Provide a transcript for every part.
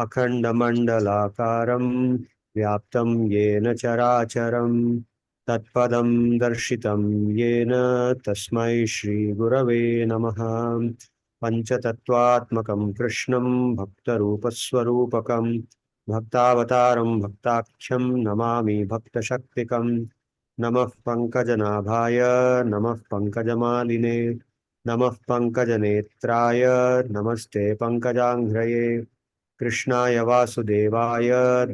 अखण्डमण्डलाकारं व्याप्तं येन चराचरं तत्पदं दर्शितं येन तस्मै श्रीगुरवे नमः। पञ्चतत्त्वात्मकं कृष्णं भक्तरूपस्वरूपकं भक्तावतारं भक्ताख्यं नमामि भक्तशक्तिकं। नमः पङ्कजनाभाय नमः पङ्कजमालिने नमः पङ्कजनेत्राय नमस्ते पङ्कजाङ्घ्रये। कृष्णाय वासुदेवाय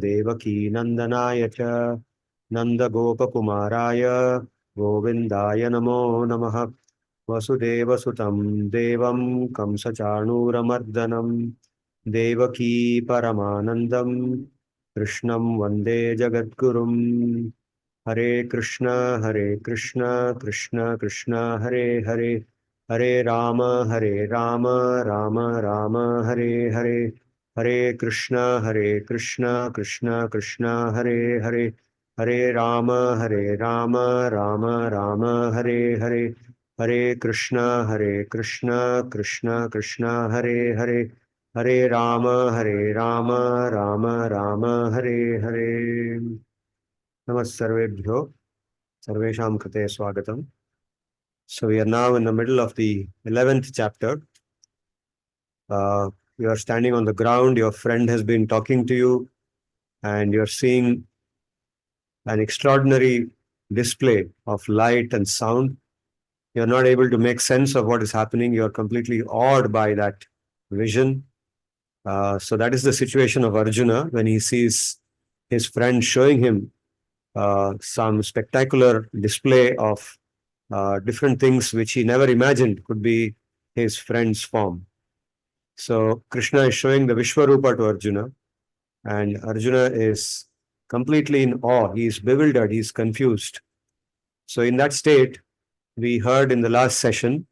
देवकीनन्दनाय च नन्दगोपकुमाराय गोविन्दाय नमो नमः। वसुदेवसुतं देवं कंसचाणूरमर्दनं देवकी परमानन्दं कृष्णं वन्दे जगद्गुरुम्। हरे कृष्ण कृष्ण कृष्ण हरे हरे, हरे राम राम राम हरे हरे, हरे कृष्ण कृष्ण कृष्ण हरे हरे, हरे राम राम राम हरे हरे, हरे कृष्ण कृष्ण कृष्ण हरे हरे, हरे राम राम राम हरे हरे। नमस्सर्वेभ्यो सर्वेषां कृते स्वागतम्. So we are now in the middle of the 11th chapter. You are standing on the ground, your friend has been talking to you, and you're seeing an extraordinary display of light and sound. You're not able to make sense of what is happening. You're completely awed by that vision. So that is the situation of Arjuna when he sees his friend showing him some spectacular display of different things which he never imagined could be his friend's form. So Krishna is showing the Vishwarupa to Arjuna, and Arjuna is completely in awe. He is bewildered, he is confused. So in that state, we heard in the last session,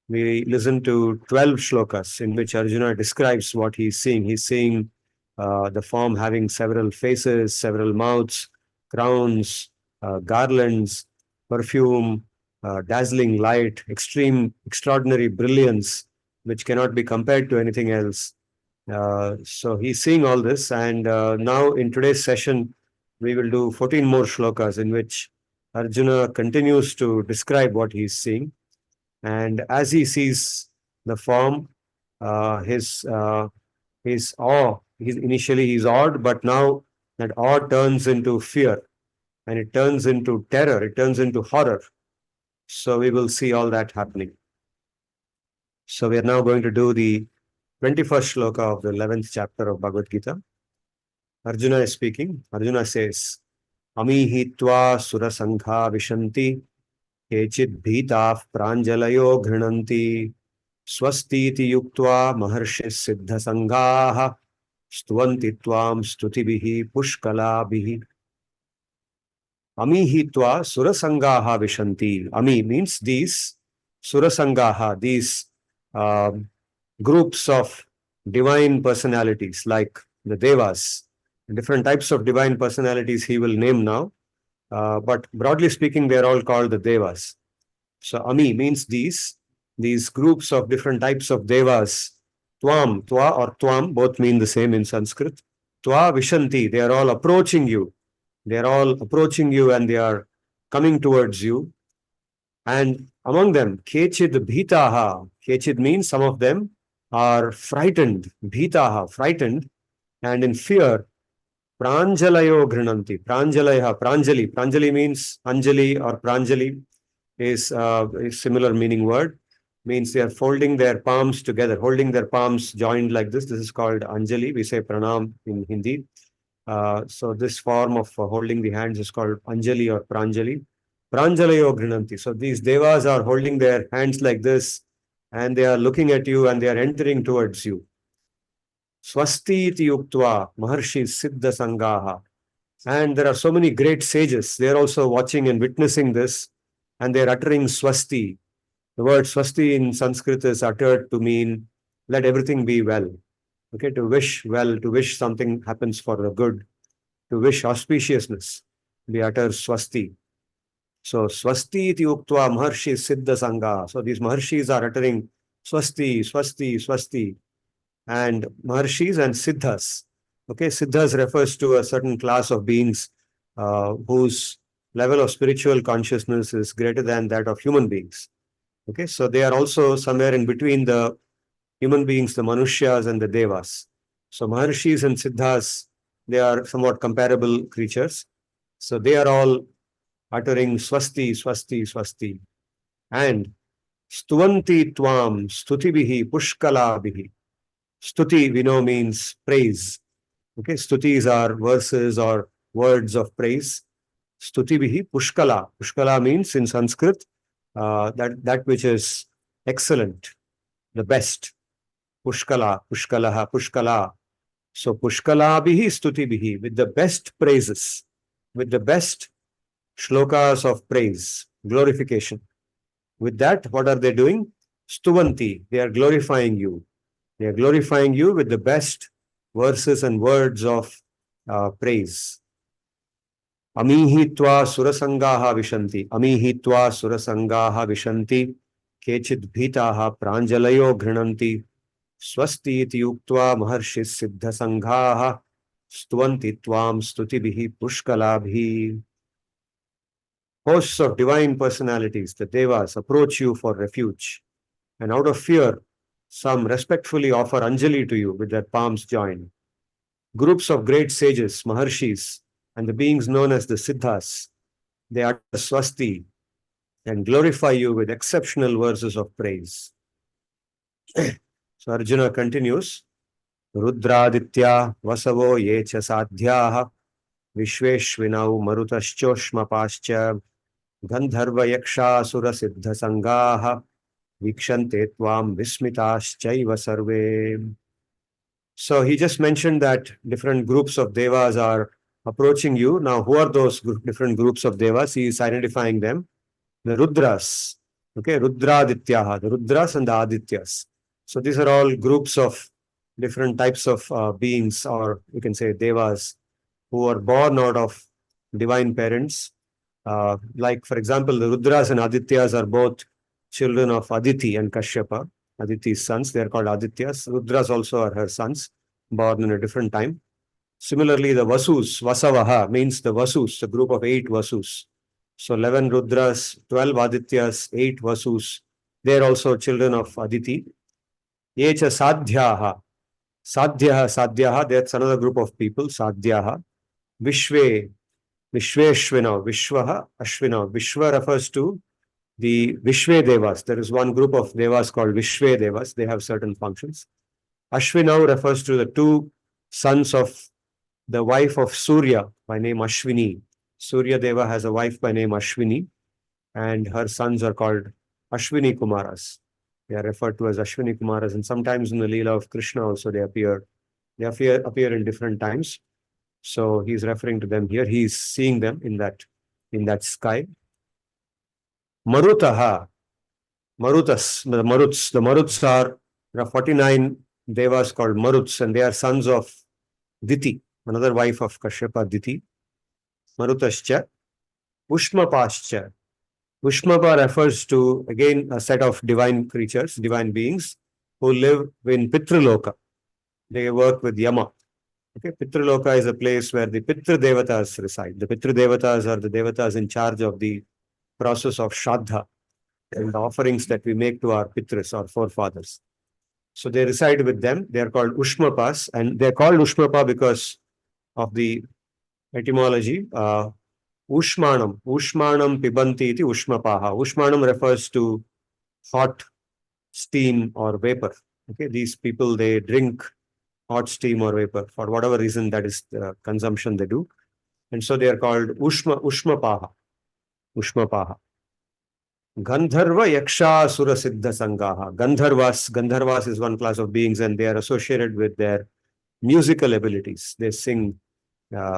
we listened to 12 shlokas in which Arjuna describes what he is seeing. He's seeing the form having several faces, several mouths, crowns, garlands, perfume, dazzling light, extraordinary brilliance, which cannot be compared to anything else. So he's seeing all this, and now in today's session, we will do 14 more shlokas in which Arjuna continues to describe what he's seeing. And as he sees the form, his awe, initially he's awed, but now that awe turns into fear, and it turns into terror, it turns into horror. So we will see all that happening. So we are now going to do the 21st shloka of the 11th chapter of Bhagavad Gita. Arjuna is speaking. Arjuna says, Amihitva surasangha vishanti kechid bhitah pranjalayo घृणन्ति स्वस्तीति युक्त्वा महर्षि सिद्ध संगाः स्तुवन्ति त्वां स्तुतिभिः पुष्कलाभिः. Amihitva surasangaha vishanti. Ami means these surasangaha, these groups of divine personalities like the devas. Different types of divine personalities he will name now, but broadly speaking, they are all called the devas. So Ami means these groups of different types of devas. Twa or Twam, both mean the same in Sanskrit. Twa vishanti, they are all approaching you. They are all approaching you and they are coming towards you. And among them, Kechid Bhitaha. Kechid means some of them are frightened. Bhitaha, frightened and in fear. Pranjalayo Grinanti. Pranjali. Pranjali means Anjali or Pranjali is a similar meaning word. Means they are folding their palms together, holding their palms joined like this. This is called Anjali. We say Pranam in Hindi. So this form of holding the hands is called Anjali or Pranjali. Pranjalayo Grinanti. So these devas are holding their hands like this and they are looking at you and they are entering towards you. Swasti iti yuktva maharshi siddha sangaha. And there are so many great sages. They are also watching and witnessing this and they are uttering swasti. The word swasti in Sanskrit is uttered to mean let everything be well. Okay, to wish well, to wish something happens for the good, to wish auspiciousness. We utter swasti. So swasti iti uktva maharshi siddha sangha. So these maharshis are uttering swasti, swasti, swasti. And maharshis and siddhas. Okay, Siddhas refers to a certain class of beings whose level of spiritual consciousness is greater than that of human beings. Okay, so they are also somewhere in between the human beings, the Manushyas and the Devas. So Maharshis and Siddhas, they are somewhat comparable creatures. So they are all uttering swasti, swasti, swasti. And stuvanti tvam stutibihi pushkalabihi. Stuti, we know, means praise. Okay, stutis are verses or words of praise. Stutibihi pushkala. Pushkala means in Sanskrit that which is excellent, the best. Pushkala, pushkalaha, pushkala. So pushkalabihi stutibihi, with the best praises, with the best shlokas of praise, glorification. With that, what are they doing? Stuvanti, they are glorifying you. They are glorifying you with the best verses and words of praise. Amihitva surasangaha vishanti. Amihitva surasangaha vishanti. Kechid bhitaha pranjalayo grinanti. Swasti iti yuktva maharshis siddha sanghaha. Stuvanti tvam stutibihi pushkalabhi. Hosts of divine personalities, the Devas, approach you for refuge. And out of fear, some respectfully offer Anjali to you with their palms joined. Groups of great sages, Maharshis, and the beings known as the Siddhas, they utter swasti and glorify you with exceptional verses of praise. So Arjuna continues, Rudraditya vasavo yecha sadhyaha vishveshvinau marutaschoshmapascha gandharva yaksha sura siddha sangaha vikshante tvam vismitaschaiva sarve. So he just mentioned that different groups of devas are approaching you. Now, who are those different groups of devas? He is identifying them. The Rudras, okay, Rudradityaha, the Rudras and the Adityas. So these are all groups of different types of beings, or you can say devas, who are born out of divine parents. Like, for example, the Rudras and Adityas are both children of Aditi and Kashyapa, Aditi's sons. They are called Adityas. Rudras also are her sons, born in a different time. Similarly, the Vasus, Vasavaha, means the Vasus, a group of 8 Vasus. So 11 Rudras, 12 Adityas, 8 Vasus. They are also children of Aditi. Yecha Sadhyaha. Sadhyaha, that's another group of people, Sadhyaha. Vishve, Vishveshvina, Vishwaha, Ashvina. Vishwa refers to the Vishve Devas. There is one group of Devas called Vishve Devas. They have certain functions. Ashvina refers to the 2 sons of the wife of Surya by name Ashwini. Surya Deva has a wife by name Ashwini, and her sons are called Ashwini Kumaras. They are referred to as Ashwini Kumaras, and sometimes in the Leela of Krishna also they appear. They appear in different times. So he's referring to them here. He is seeing them in that sky. Marutaha, Marutas, the Maruts are, there are 49 devas called Maruts, and they are sons of Diti, another wife of Kashyapa, Diti. Marutascha, Ushmapascha. Ushmapa refers to, again, a set of divine creatures, divine beings, who live in Pitraloka. They work with Yama. Okay, Pitraloka is a place where the Pitra Devatas reside. The Pitra Devatas are the Devatas in charge of the process of Shraddha and the offerings that we make to our Pitras, our forefathers. So they reside with them. They are called Ushmapas, and they are called Ushmapa because of the etymology. Ushmanam pibanti iti Ushmapaha. Ushmanam refers to hot steam or vapor. Okay, these people, they drink hot steam or vapor for whatever reason, that is the consumption they do. And so they are called Ushmapaha. Ushmapaha. Gandharva Yaksha Sura Siddha Sangaha. Gandharvas is one class of beings, and they are associated with their musical abilities. They sing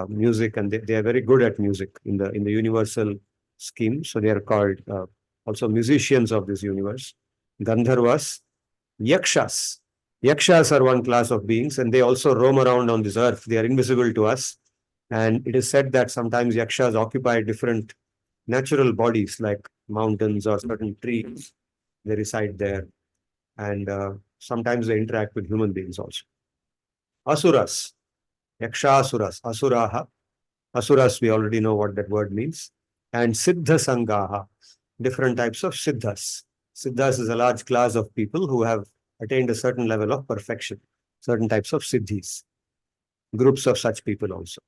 music, and they are very good at music in the universal scheme. So they are called also musicians of this universe. Gandharvas. Yakshas. Yakshas are one class of beings, and they also roam around on this earth. They are invisible to us. And it is said that sometimes Yakshas occupy different natural bodies like mountains or certain trees. They reside there. And sometimes they interact with human beings also. Asuras. Yakshasuras, Asuraha. Asuras, we already know what that word means. And Siddha Sangaha, different types of Siddhas. Siddhas is a large class of people who have attained a certain level of perfection, certain types of Siddhis, groups of such people also.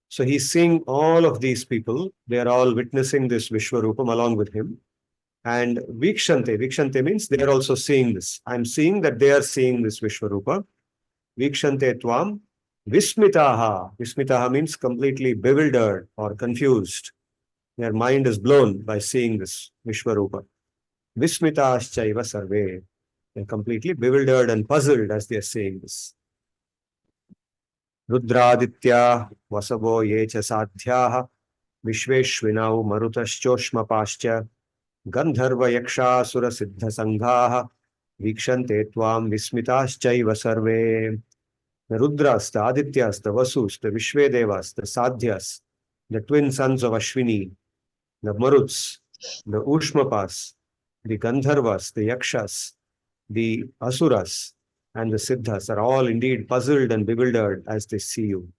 So he's seeing all of these people, they are all witnessing this Vishwarupam along with him. And Vikshante means they are also seeing this. I'm seeing that they are seeing this Vishwarupa. Vikshante Tvam Vismitaha. Vismitaha means completely bewildered or confused. Their mind is blown by seeing this Vishwarupa. Vismitaschaiva sarve. They're completely bewildered and puzzled as they are seeing this. Rudraditya Vasavo Yecha Sadhyaha Vishveshvinau Marutaschoshmapascha Gandharva Yakshasura Siddha Sanghaha Vikshante Tvam Vismitaschaiva sarve. The Rudras, the Adityas, the Vasus, the Vishvedevas, the Sadhyas, the twin sons of Ashwini, the Maruts, the Ushmapas, the Gandharvas, the Yakshas, the Asuras, and the Siddhas are all indeed puzzled and bewildered as they see you.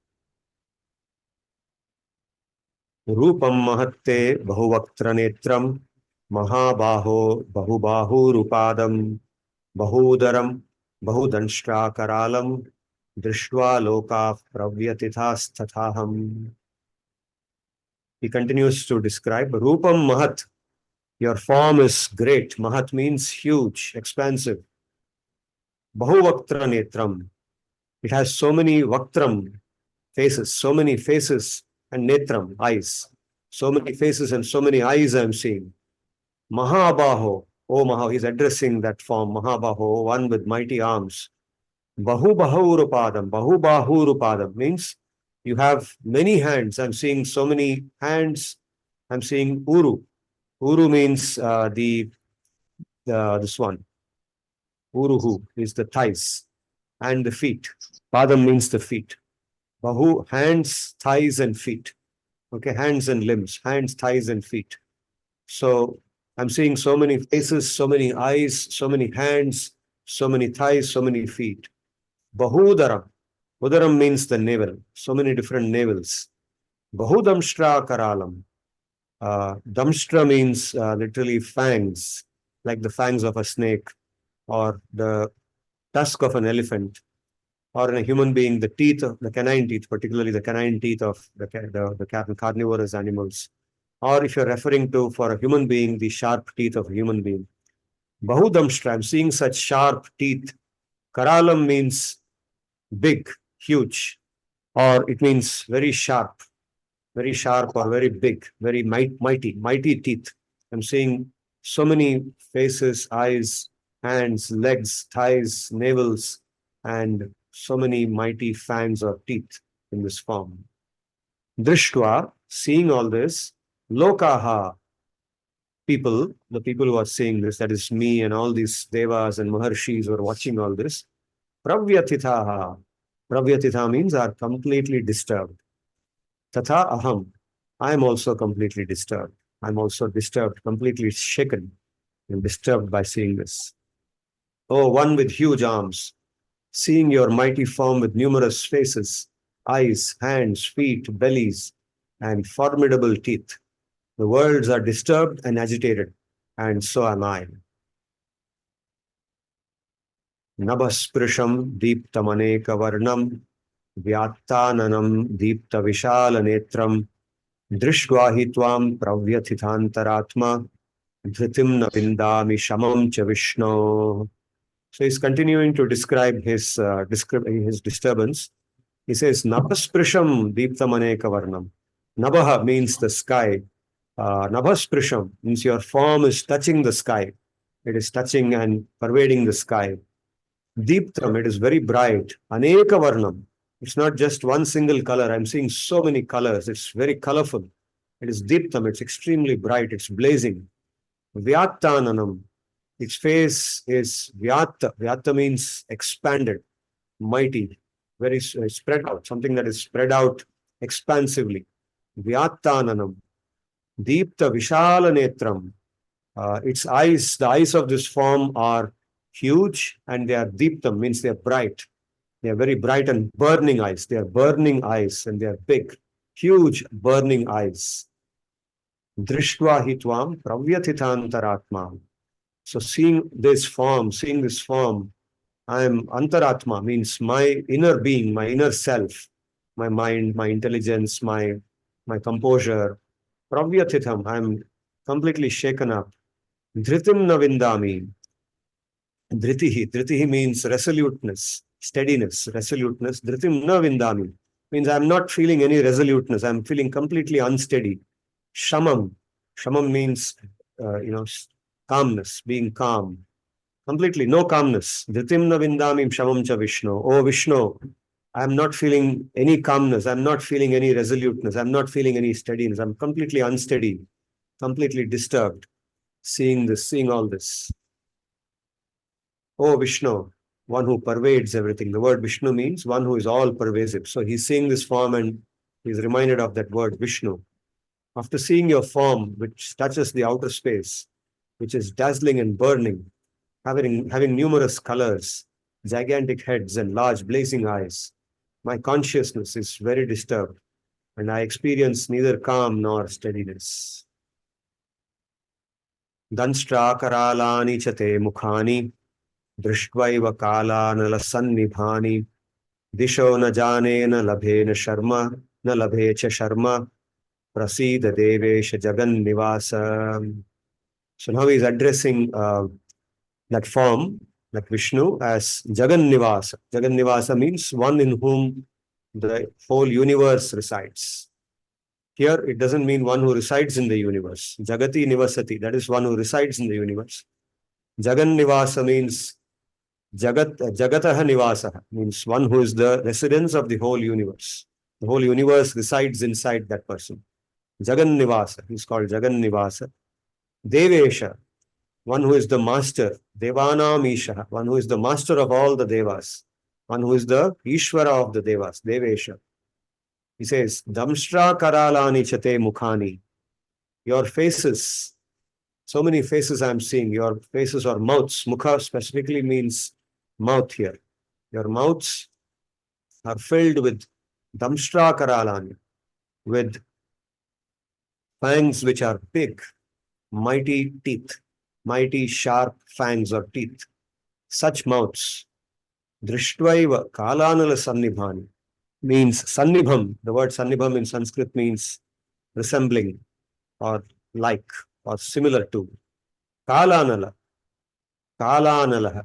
Rupam Mahatte Bahuvaktra Netram Mahabaho Bahubahurupadam Bahudaram Bahudanshra Karalam Drishtva Loka Pravyatithasthathaham. He continues to describe Rupam Mahat. Your form is great. Mahat means huge, expansive. Bahuvaktra Netram. It has so many Vaktram faces, so many faces, and Netram, eyes. So many faces and so many eyes I am seeing. Mahabaho. Oh Maha, he's addressing that form. Mahabaho, one with mighty arms. Bahubahurupadam. Bahubahurupadam means you have many hands. I'm seeing so many hands. I'm seeing Uru. Uru means this one. Uruhu is the thighs and the feet. Padam means the feet. Bahu, hands, thighs, and feet. Okay, hands and limbs, hands, thighs, and feet. So I'm seeing so many faces, so many eyes, so many hands, so many thighs, so many feet. Bahudaram. Udaram means the navel. So many different navels. Bahudamshtra karalam. Damshtra means literally fangs, like the fangs of a snake, or the tusk of an elephant, or in a human being, the teeth of the canine teeth, particularly the canine teeth of the carnivorous animals. Or if you're referring to, for a human being, the sharp teeth of a human being. Bahudamshtra, I'm seeing such sharp teeth. Karalam means big, huge, or it means very sharp or very big, very mighty teeth. I'm seeing so many faces, eyes, hands, legs, thighs, navels, and so many mighty fangs or teeth in this form. Drishtva, seeing all this, Lokaha, people, the people who are seeing this, that is me and all these devas and maharshis who are watching all this, Pravyatithaha. Pravyatitha means are completely disturbed. Tatha aham. I am also completely disturbed. I'm also disturbed, completely shaken and disturbed by seeing this. Oh, one with huge arms, seeing your mighty form with numerous faces, eyes, hands, feet, bellies, and formidable teeth. The worlds are disturbed and agitated, and so am I. Nabhasprisham deeptamaneka varnam vyattananam deepta vishala netram drishtvahi tvam pravyatithantaratma dhritim na vindami shamam cha Vishno. So he's continuing to describe his disturbance. He says, Nabhasprisham deeptamaneka varnam. Nabha means the sky. Nabhasprisham means your form is touching the sky. It is touching and pervading the sky. Deeptam, it is very bright. Aneka varnam. It's not just one single color. I'm seeing so many colors. It's very colorful. It is deeptam. It's extremely bright. It's blazing. Vyattananam. Its face is Vyatta. Vyatta means expanded, mighty, very spread out, something that is spread out expansively. Vyattananam. Deepta Vishala Netram. Its eyes, the eyes of this form are huge and they are deeptam, means they are bright. They are very bright and burning eyes. They are burning eyes and they are big, huge burning eyes. Drishtva hi tvam pravyathitantaratma. So seeing this form, I am antaratma, means my inner being, my inner self, my mind, my intelligence, my composure. Pravyatitham, I am completely shaken up. Dhritim navindami. Dhritihi means resoluteness, steadiness, resoluteness. Dhritim navindami means I am not feeling any resoluteness. I am feeling completely unsteady. Shamam. Shamam means, calmness, being calm. Completely, no calmness. Dhritim na vindamim shamam cha Vishnu. Oh Vishnu, I am not feeling any calmness. I am not feeling any resoluteness. I am not feeling any steadiness. I am completely unsteady, completely disturbed. Seeing all this. Oh Vishnu, one who pervades everything. The word Vishnu means one who is all pervasive. So he's seeing this form and he's reminded of that word Vishnu. After seeing your form, which touches the outer space, which is dazzling and burning, having numerous colors, gigantic heads, and large blazing eyes, my consciousness is very disturbed, and I experience neither calm nor steadiness. Danshtra karalani chate mukhani, drishtvaiva kalanala sannibhani, disho na jane na labhe na sharma, na labhe cha sharma, prasida devesha jagan nivasa. So now he's addressing that form, like Vishnu, as Jagan Nivasa. Jagan Nivasa means one in whom the whole universe resides. Here, it doesn't mean one who resides in the universe. Jagati Nivasati, that is one who resides in the universe. Jagan Nivasa means Jagataha Nivasa, means one who is the residence of the whole universe. The whole universe resides inside that person. Jagan Nivasa, he's called Jagan Nivasa. Devesha, one who is the master, Devanam Isha, one who is the master of all the Devas, one who is the Ishvara of the Devas, Devesha. He says, Damshra Karalani Chate Mukhani, your faces, so many faces I am seeing, your faces or mouths, Mukha specifically means mouth here. Your mouths are filled with Damshra Karalani, with fangs which are big, mighty teeth. Mighty sharp fangs or teeth. Such mouths. Drishtvaiva kalanala sannibhani means sannibham. The word sannibham in Sanskrit means resembling or like or similar to. Kalanala. Kalanalaha.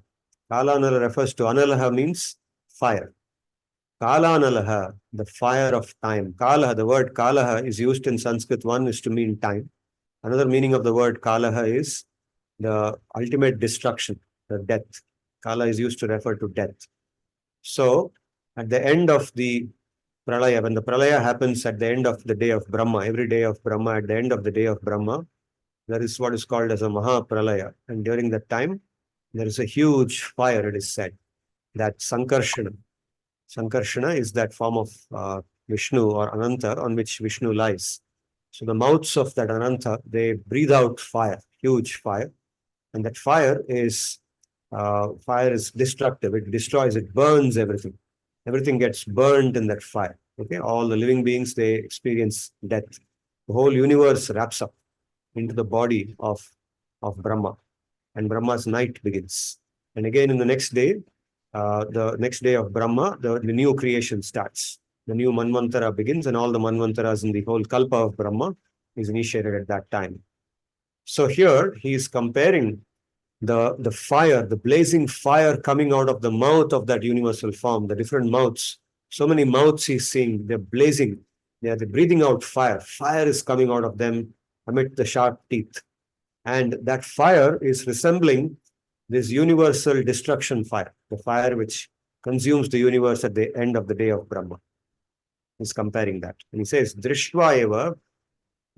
Kalanala refers to analaha means fire. Kalanalaha, the fire of time. Kalaha, the word kalaha is used in Sanskrit. One is to mean time. Another meaning of the word kalaha is the ultimate destruction, the death. Kala is used to refer to death. So, at the end of the pralaya, when the pralaya happens at the end of the day of Brahma, every day of Brahma, at the end of the day of Brahma, there is what is called as a Maha Pralaya. And during that time, there is a huge fire, it is said, that Sankarshana. Sankarshana is that form of Vishnu or Ananta on which Vishnu lies. So the mouths of that Ananta, they breathe out fire, huge fire. And that fire is destructive. It destroys, it burns everything. Everything gets burned in that fire. Okay, all the living beings, they experience death. The whole universe wraps up into the body of Brahma, and Brahma's night begins. And again, in the next day of Brahma, the new creation starts. The new Manvantara begins, and all the Manvantaras in the whole Kalpa of Brahma is initiated at that time. So here he is comparing the fire, the blazing fire coming out of the mouth of that universal form, the different mouths. So many mouths he's seeing, they're blazing, they're breathing out fire. Fire is coming out of them amid the sharp teeth. And that fire is resembling this universal destruction fire, the fire which consumes the universe at the end of the day of Brahma. He's comparing that. And he says, Drishtva eva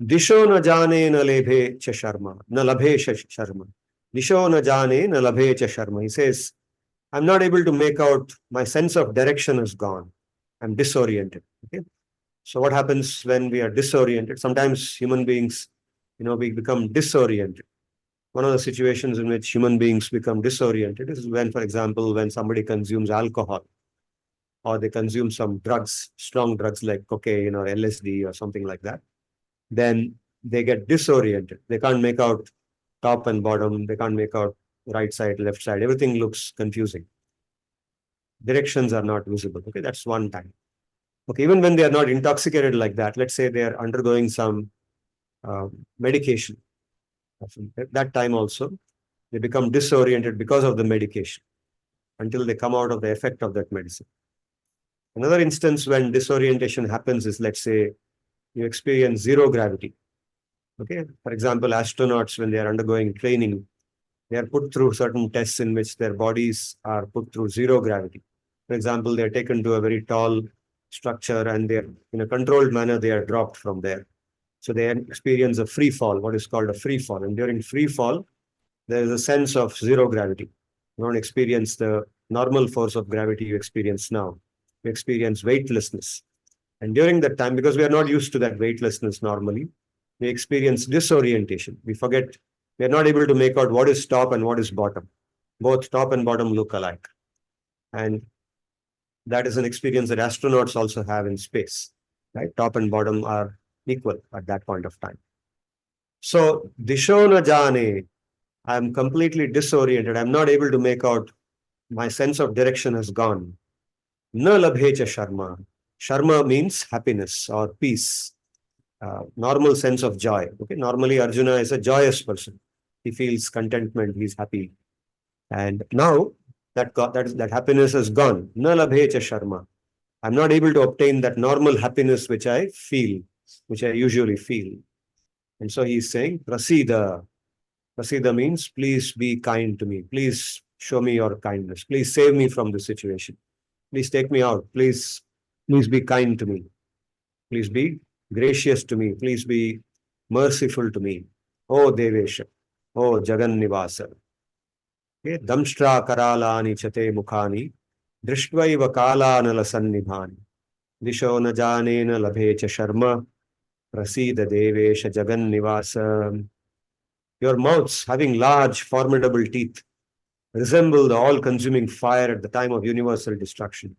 disho na jane na lebhe cha sharma, na labhe cha sharma. Disho na jane na labhe cha sharma. He says, I'm not able to make out, my sense of direction is gone. I'm disoriented. Okay? So what happens when we are disoriented? Sometimes human beings, we become disoriented. One of the situations in which human beings become disoriented is when, for example, when somebody consumes alcohol. or they consume some drugs, strong drugs like cocaine or LSD or something like that, then they get disoriented. They can't make out top and bottom. They can't make out right side, left side. Everything looks confusing. Directions are not visible. Okay, that's one time. Okay, even when they are not intoxicated like that, let's say they are undergoing some medication. At that time also, they become disoriented because of the medication until they come out of the effect of that medicine. Another instance when disorientation happens is, let's say, you experience zero gravity. Okay, for example, astronauts, when they are undergoing training, they are put through certain tests in which their bodies are put through zero gravity. For example, they are taken to a very tall structure and they're in a controlled manner, they are dropped from there. So they experience a free fall, what is called a free fall. And during free fall, there is a sense of zero gravity. You don't experience the normal force of gravity you experience now. You experience weightlessness. And during that time, because we are not used to that weightlessness normally, we experience disorientation. We forget, we are not able to make out what is top and what is bottom. Both top and bottom look alike. And that is an experience that astronauts also have in space, right? Top and bottom are equal at that point of time. So, Disho na jane, I am completely disoriented. I'm not able to make out, my sense of direction has gone. Na labhecha sharma. Sharma means happiness or peace, normal sense of joy. Okay, normally Arjuna is a joyous person. He feels contentment, he's happy. And now that happiness is gone. Na labhecha sharma. I'm not able to obtain that normal happiness which I feel, which I usually feel. And so he's saying, Prasida. Prasida means, please be kind to me. Please show me your kindness. Please save me from this situation. Please take me out. Please be kind to me. Please be gracious to me. Please be merciful to me. Oh Devesha. Oh Jagan Nivasa. Okay. Damshtra karalani chate mukhani. Drishtvaiva kalanala sannibhani. Disho na janena labhecha sharma. Prasida Devesha Jagan Nivasa. Your mouths, having large, formidable teeth, resemble the all-consuming fire at the time of universal destruction.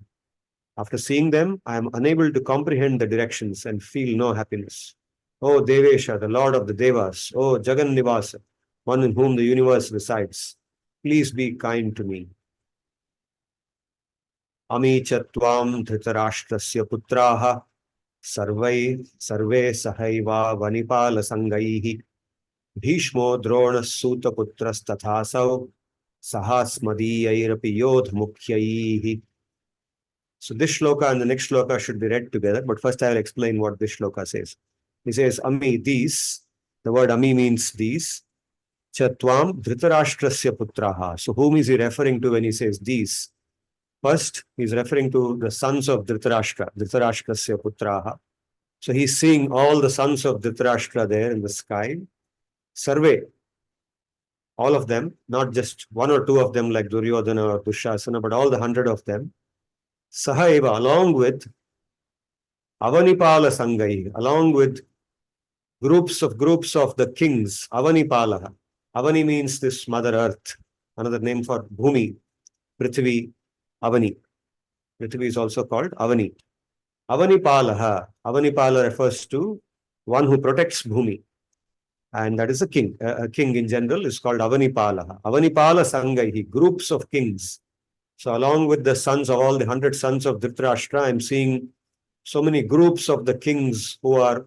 After seeing them, I am unable to comprehend the directions and feel no happiness. O Devesha, the Lord of the Devas, O Jagan Nivasa, one in whom the universe resides, please be kind to me. Ami chatvam dhritarashtrasya putraha sarve sahaiva vanipala sangaihi Bhishmo drona suta putras tathasau sahasmadiyairapi yodh mukhyaihi. So this shloka and the next shloka should be read together, but first I will explain what this shloka says. He says, Ami, these, the word Ami means these, Chatvam Dhritarashtrasya putraha. So whom is he referring to when he says these? First, he is referring to the sons of Dhritarashtra, Dhritarashtrasya putraha. So he's seeing all the sons of Dhritarashtra there in the sky. Survey, all of them, not just one or two of them like Duryodhana or Dushasana, but all the 100 of them. Sahaiva, along with Avanipala Sangai, along with groups of the kings, Avanipalaha. Avani means this Mother Earth, another name for Bhumi, Prithvi, Avani. Prithvi is also called Avani. Avanipalaha. Avanipala refers to one who protects Bhumi. And that is a king. A king in general is called Avanipala. Avanipala Sangaihi, groups of kings. So along with the sons of all the 100 sons of Dhritarashtra, I'm seeing so many groups of the kings who are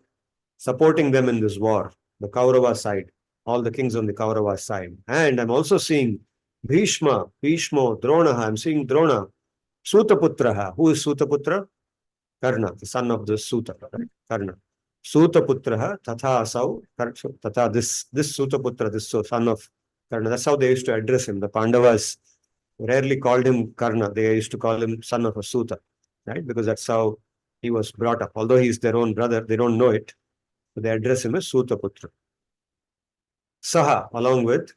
supporting them in this war, the Kaurava side, all the kings on the Kaurava side. And I'm also seeing Bhishma, Drona, I'm seeing Drona, Sutaputraha. Who is Sutaputra? Karna, the son of the Suta, right? Karna. Sutaputraha, Tatha Asau, Tatha, this Sutaputra, this son of Karna. That's how they used to address him. The Pandavas rarely called him Karna. They used to call him son of a Suta, right? Because that's how he was brought up. Although he's their own brother, they don't know it. So they address him as Sutaputra. Saha, along with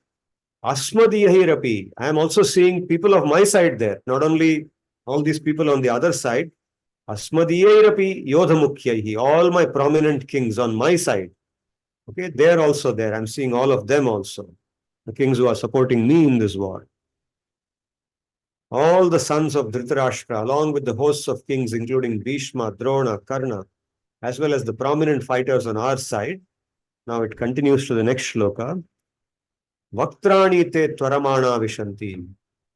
Asmadiyahirapi. I am also seeing people of my side there. Not only all these people on the other side, Asmadiyahirapi Yodhamukhyahi, all my prominent kings on my side. Okay, they're also there. I'm seeing all of them also. The kings who are supporting me in this war. all the sons of Dhritarashtra, along with the hosts of kings, including Bhishma, Drona, Karna, as well as the prominent fighters on our side. Now it continues to the next shloka. Vaktrani te tvaramana vishanti.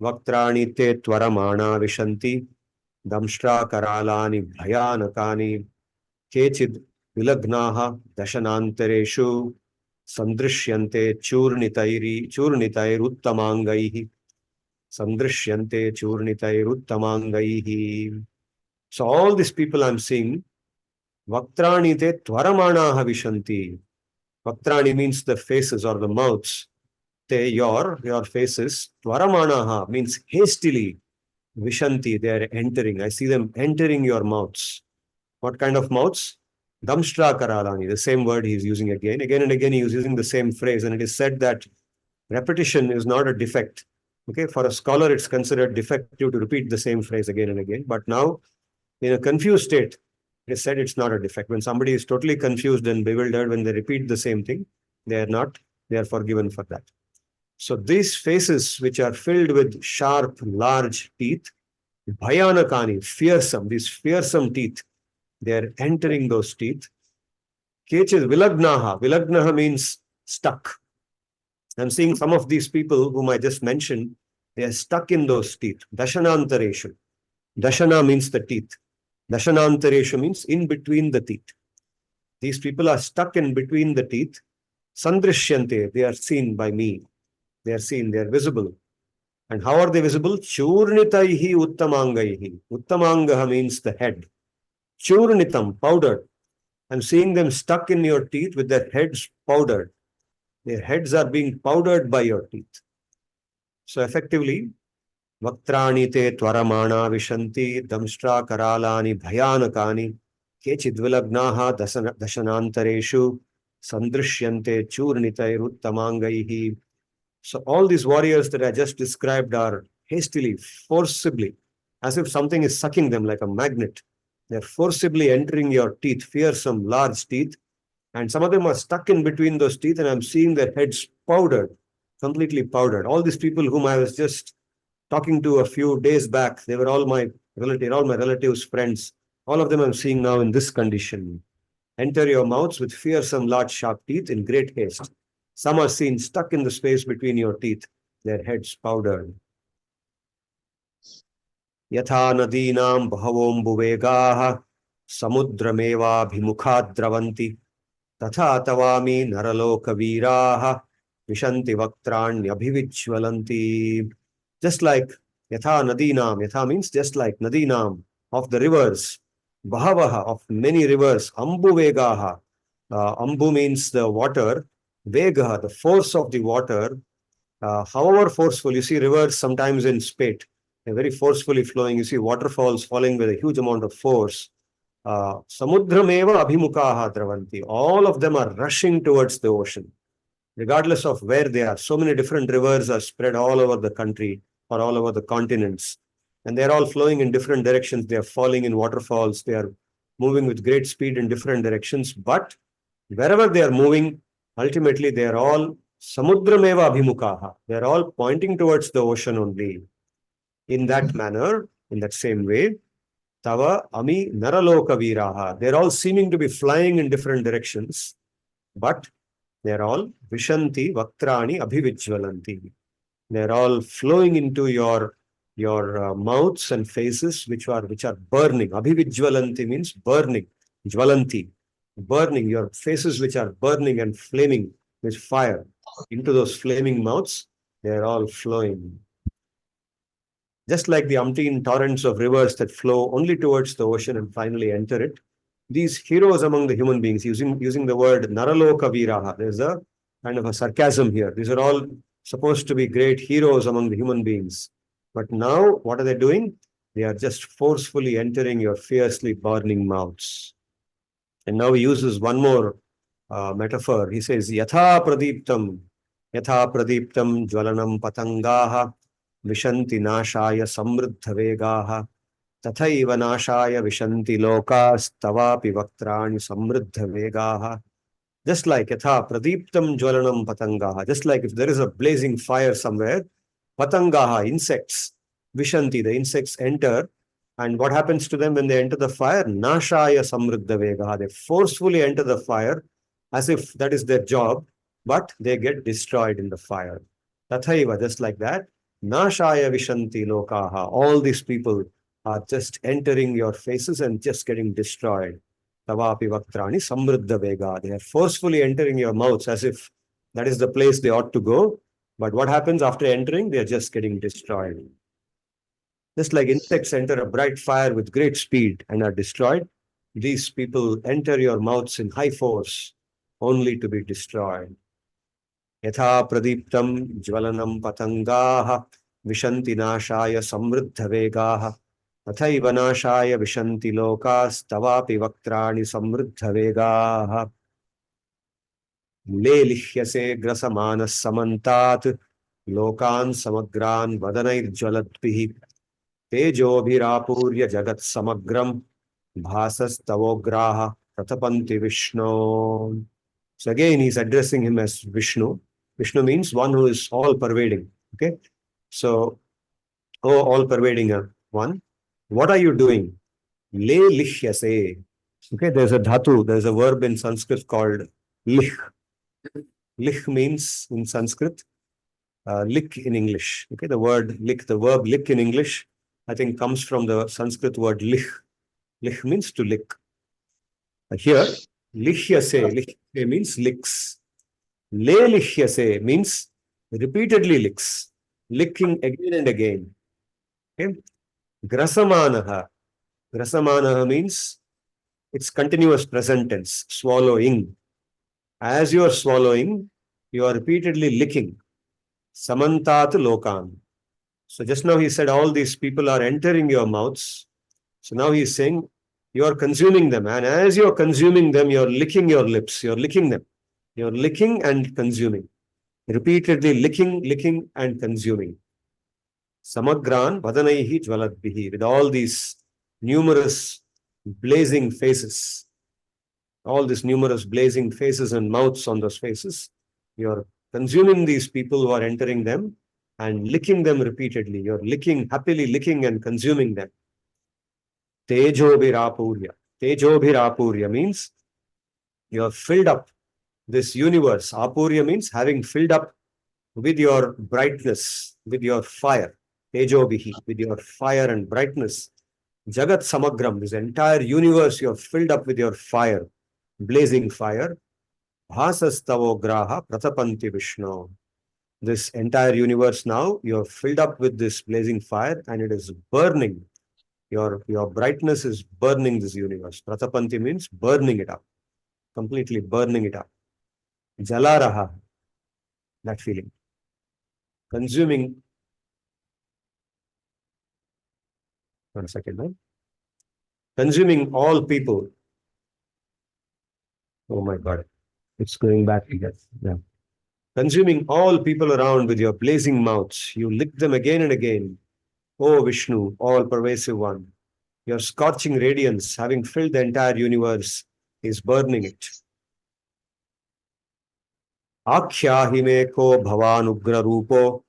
Vaktrani te tvaramana vishanti. Damshra karalani bhayanakani. Kechid vilagnaha dashanantareshu. Sandrishyante churnitairuttamangai. Sandrishyante churnitairuttamangai. So all these people I'm seeing, Vaktrani te tvaramanaha vishanti. Vaktrani means the faces or the mouths. Te, your faces. Tvaramanaha means hastily. Vishanti, they are entering. I see them entering your mouths. What kind of mouths? Damshra karalani, the same word he is using again. Again and again he is using the same phrase, and it is said that repetition is not a defect. Okay, for a scholar it's considered defective to repeat the same phrase again and again. But now, in a confused state, it is said it's not a defect. When somebody is totally confused and bewildered, when they repeat the same thing, they are forgiven for that. So these faces which are filled with sharp, large teeth, bhayanakani, fearsome, these fearsome teeth, they are entering those teeth. Kechid vilagnaha. Vilagnaha means stuck. I'm seeing some of these people whom I just mentioned, they are stuck in those teeth. Dashanantareshu. Dashana means the teeth. Dashanantareshu means in between the teeth. These people are stuck in between the teeth. Sandrishyante, they are seen by me. They are seen, they are visible. And how are they visible? Churnitaihi uttamangaihi. Uttamangaha means the head. Churnitam, powdered. I'm seeing them stuck in your teeth with their heads powdered. Their heads are being powdered by your teeth. So effectively, Vaktrani te tvaramana vishanti damshtra karalani bhayanakani kechidvilagnaha dashanantareshu sandrishyante churnitairuttamangai. So all these warriors that I just described are hastily, forcibly, as if something is sucking them like a magnet. They're forcibly entering your teeth, fearsome large teeth, and some of them are stuck in between those teeth, and I'm seeing their heads powdered, completely powdered. All these people whom I was just talking to a few days back, they were all my relatives, friends. All of them I'm seeing now in this condition. Enter your mouths with fearsome large sharp teeth in great haste. Some are seen stuck in the space between your teeth, their heads powdered. Yatha nadinam bhavom samudrameva bhimukha dravanti tatha tavami naraloka viraha vishanti vaktranyabhivichvalanti. Just like yatha nadinam, yatha means just like nadinam, of the rivers, bhavaha, of many rivers, ambuvegaha. Ambu means the water, vegaha, the force of the water. However forceful, you see rivers sometimes in spate, they're very forcefully flowing. You see waterfalls falling with a huge amount of force. Samudrameva abhimukaha dravanti. All of them are rushing towards the ocean, regardless of where they are. So many different rivers are spread all over the country or all over the continents, and they're all flowing in different directions. They are falling in waterfalls. They are moving with great speed in different directions. But wherever they are moving, ultimately they are all samudrameva abhimukaha. They are all pointing towards the ocean only. In that manner, in that same way, Tava Ami Naraloka Viraha. They're all seeming to be flying in different directions, but they're all Vishanti Vaktrani Abhivijvalanti. They're all flowing into your mouths and faces, which are burning. Abhivijvalanti means burning. Jvalanti, burning. Your faces which are burning and flaming with fire. Into those flaming mouths, they're all flowing. Just like the umpteen torrents of rivers that flow only towards the ocean and finally enter it, these heroes among the human beings, using the word Naraloka Viraha, there's a kind of a sarcasm here. These are all supposed to be great heroes among the human beings. But now, what are they doing? They are just forcefully entering your fiercely burning mouths. And now he uses one more metaphor. He says, Yatha pradiptam jwalanam patangaha vishanti nashaya samruddha vegaha tathaiva nashaya vishanti lokas tavapi vaktrani samruddha vegaha. Just like yatha pradiptam jwalanam patangaha, just like if there is a blazing fire somewhere, patangaha, insects, Vishanti, the insects enter. And what happens to them when they enter the fire? Nashaya samruddha vegaha. They forcefully enter the fire as if that is their job, but they get destroyed in the fire. Tathaiva, just like that. Nashaya vishanti lokaha. All these people are just entering your faces and just getting destroyed. Tavapi vaktrani samruddha vega. They are forcefully entering your mouths as if that is the place they ought to go. But what happens after entering? They are just getting destroyed. Just like insects enter a bright fire with great speed and are destroyed, these people enter your mouths in high force only to be destroyed. Yatha pradiptam jvalanam patangaha vishanti nashaya samruddha vegaha tathaiva nashaya vishanti lokas tavapi vaktrani samruddha vegaha le lihyase grasamanas samantat lokan samagran vadanair jvaladbihi तेजोभिरापूर्य जगत समग्रम भासस्तवोग्राह pratapanti Vishnu. So again, he's addressing him as Vishnu. Vishnu means one who is all pervading. Okay. So, oh, all pervading one. What are you doing? Le likhyase. Okay. There's a dhatu, there's a verb in Sanskrit called lich. Lich means in Sanskrit, lick in English. Okay. The word lick, the verb lick in English, I think comes from the Sanskrit word lich. Lich means to lick. Here, likhyase means licks. Le likhyase means repeatedly licks, licking again and again. Okay? Grasamanaha. Grasamanaha means it's continuous present tense, swallowing. As you are swallowing, you are repeatedly licking. Samantat lokan. So just now he said all these people are entering your mouths. So now he's saying you are consuming them. And as you're consuming them, you're licking your lips. You're licking them. You're licking and consuming. Repeatedly licking and consuming. Samagran vadanaihi jvaladbihi. With all these numerous blazing faces. All these numerous blazing faces and mouths on those faces. You're consuming these people who are entering them and licking them repeatedly. You're happily licking and consuming them. Tejobhirapurya. Tejobhirapurya means you have filled up this universe. Apurya means having filled up with your brightness, with your fire. Tejobhihi, with your fire and brightness. Jagat Samagram, this entire universe you have filled up with your fire, blazing fire. Bhasastavo graha pratapanti Vishnu. This entire universe now, you have filled up with this blazing fire and it is burning. Your brightness is burning this universe. Pratapanti means burning it up, completely burning it up. Jalaraha, that feeling. Consuming. One second, right? Consuming all people. Oh my God, it's going back again. Yeah. Consuming all people around with your blazing mouths. You lick them again and again. Oh Vishnu, all pervasive one. Your scorching radiance, having filled the entire universe, is burning it. Akhyahi me ko bhavanugra rupo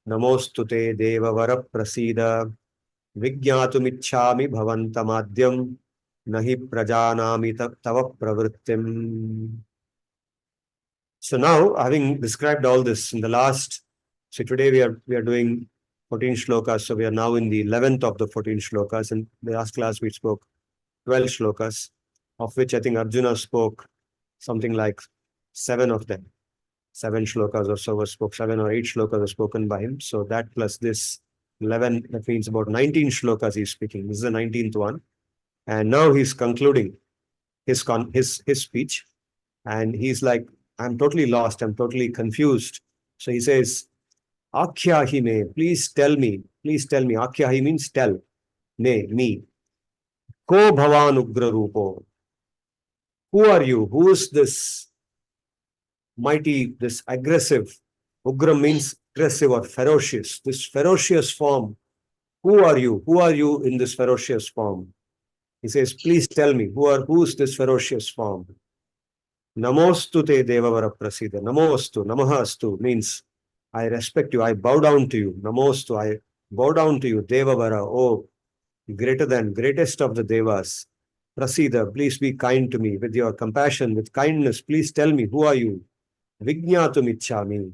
namostute devavara prasida vigyatumichhami bhavantamadhyam nahi prajanami tava pravrittim. So now, having described all this in the last, so today we are doing 14 shlokas, so we are now in the 11th of the 14 shlokas. In the last class we spoke 12 shlokas, of which I think Arjuna spoke something like 7 of them. 7 shlokas or so were spoken, 7 or 8 shlokas were spoken by him. So that plus this 11, that means about 19 shlokas he's speaking. This is the 19th one. And now he's concluding his speech. And he's like, I'm totally lost. I'm totally confused. So he says, Akhyahi me, please tell me. Akhyahi means tell. Me. Ko bhavanugra rupo. Who are you? Who is this mighty, this aggressive? Ugra means aggressive or ferocious. This ferocious form. Who are you? Who are you in this ferocious form? He says, please tell me, who is this ferocious form? Namostu te devavara prasida. Namostu, namahastu means I respect you, I bow down to you. Namostu, bow down to you. Devavara, oh, greatest of the Devas. Prasida, please be kind to me with your compassion, with kindness. Please tell me, who are you? Vijñātum ichchāmi.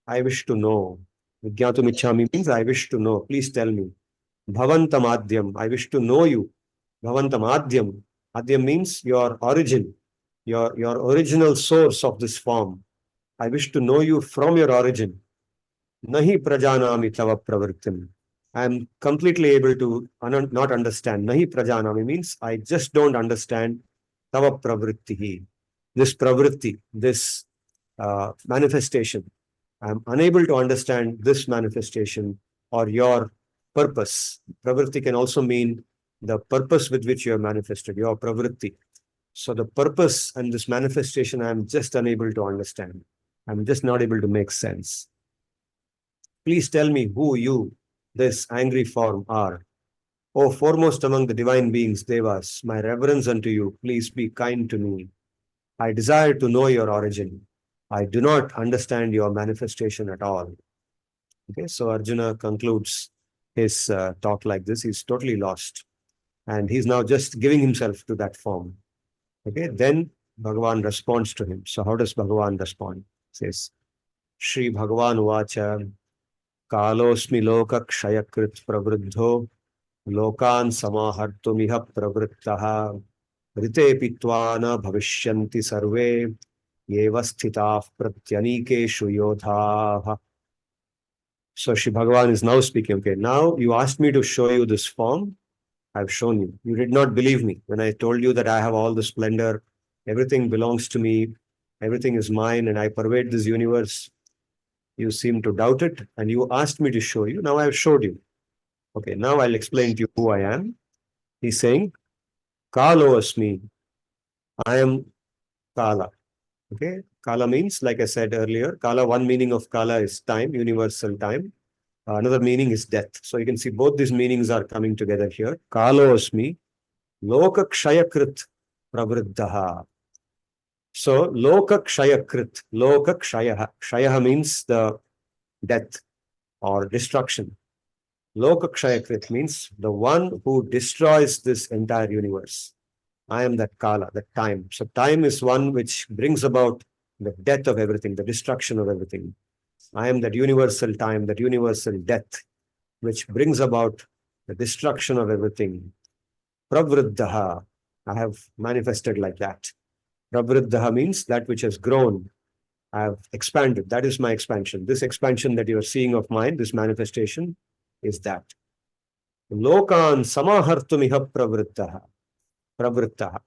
I wish to know. Vijñātum ichchāmi means I wish to know. Please tell me. Bhavantam Adyam. I wish to know you. Bhavantam Adyam. Adyam means your origin, your original source of this form. I wish to know you from your origin. Nahi prajanami tava pravrittim. I am completely able to not understand. Nahi prajanami means I just don't understand tava pravrittihi. This pravritti, this manifestation. I am unable to understand this manifestation or your purpose. Pravritti can also mean the purpose with which you have manifested, your pravritti. So the purpose and this manifestation, I am just unable to understand. I'm just not able to make sense. Please tell me who you, this angry form, are. O foremost among the divine beings, Devas, my reverence unto you, please be kind to me. I desire to know your origin. I do not understand your manifestation at all. Okay, so Arjuna concludes his talk like this. He's totally lost. And he's now just giving himself to that form. Okay, then Bhagavan responds to him. So how does Bhagavan respond? He says, Shri Bhagavan Uvacha, Kalosmi Loka Kshayakrit Pravruddho, Lokan Samahartumiha Pravrittaha, Rite Pitvana Bhavishyanti Sarve, Yeva Sthitah Pratyanikeshu Yodhaha. So Shri Bhagavan is now speaking. Okay, now you asked me to show you this form. I've shown you. You did not believe me when I told you that I have all the splendor, everything belongs to me, everything is mine, and I pervade this universe. You seem to doubt it, and you asked me to show you. Now I've showed you. Okay, now I'll explain to you who I am. He's saying, Kalo asmi. I am Kala. Okay, Kala means, like I said earlier, Kala, one meaning of Kala is time, universal time. Another meaning is death. So you can see both these meanings are coming together here. Kalo asmi, Loka Kshayakrit Pravriddaha. So Loka Kshayakrit, Loka Kshayaha. Kshayaha means the death or destruction. Loka Kshayakrit means the one who destroys this entire universe. I am that Kala, that time. So time is one which brings about the death of everything, the destruction of everything. I am that universal time, that universal death, which brings about the destruction of everything. Pravriddaha, I have manifested like that. Pravriddaha means that which has grown. I have expanded. That is my expansion. This expansion that you are seeing of mine, this manifestation, is that. Lokan samahartumiha pravrittaha. Pravrittaha.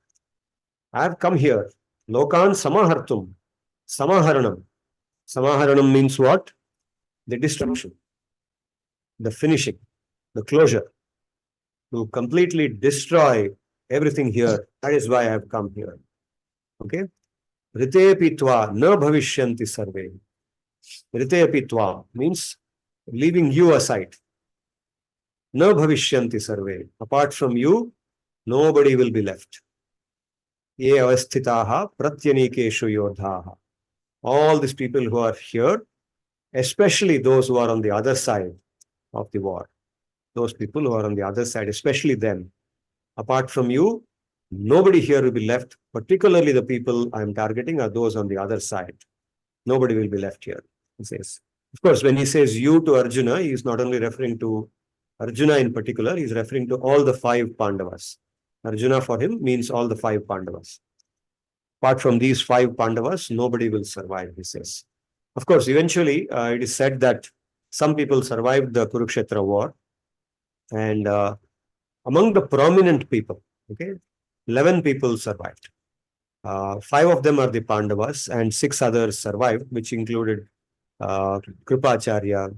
I have come here. Lokan samahartum. Samaharanam. Samaharanam means what? The destruction, the finishing, the closure. To completely destroy everything here. That is why I have come here. Okay? Rite pitva na bhavishyanti sarve. Rite pitva means leaving you aside. Na bhavishyanti sarve. Apart from you, nobody will be left. Ye avasthitaha pratyanikeshu yodhaha. All these people who are here, especially those who are on the other side of the war. Those people who are on the other side, especially them. Apart from you, nobody here will be left. Particularly the people I'm targeting are those on the other side. Nobody will be left here, he says. Of course, when he says you to Arjuna, he is not only referring to Arjuna in particular, he is referring to all the 5 Pandavas. Arjuna for him means all the 5 Pandavas. Apart from these 5 Pandavas, nobody will survive, he says. Of course, eventually, it is said that some people survived the Kurukshetra war. And among the prominent people, okay, 11 people survived. 5 of them are the Pandavas and 6 others survived, which included Kripacharya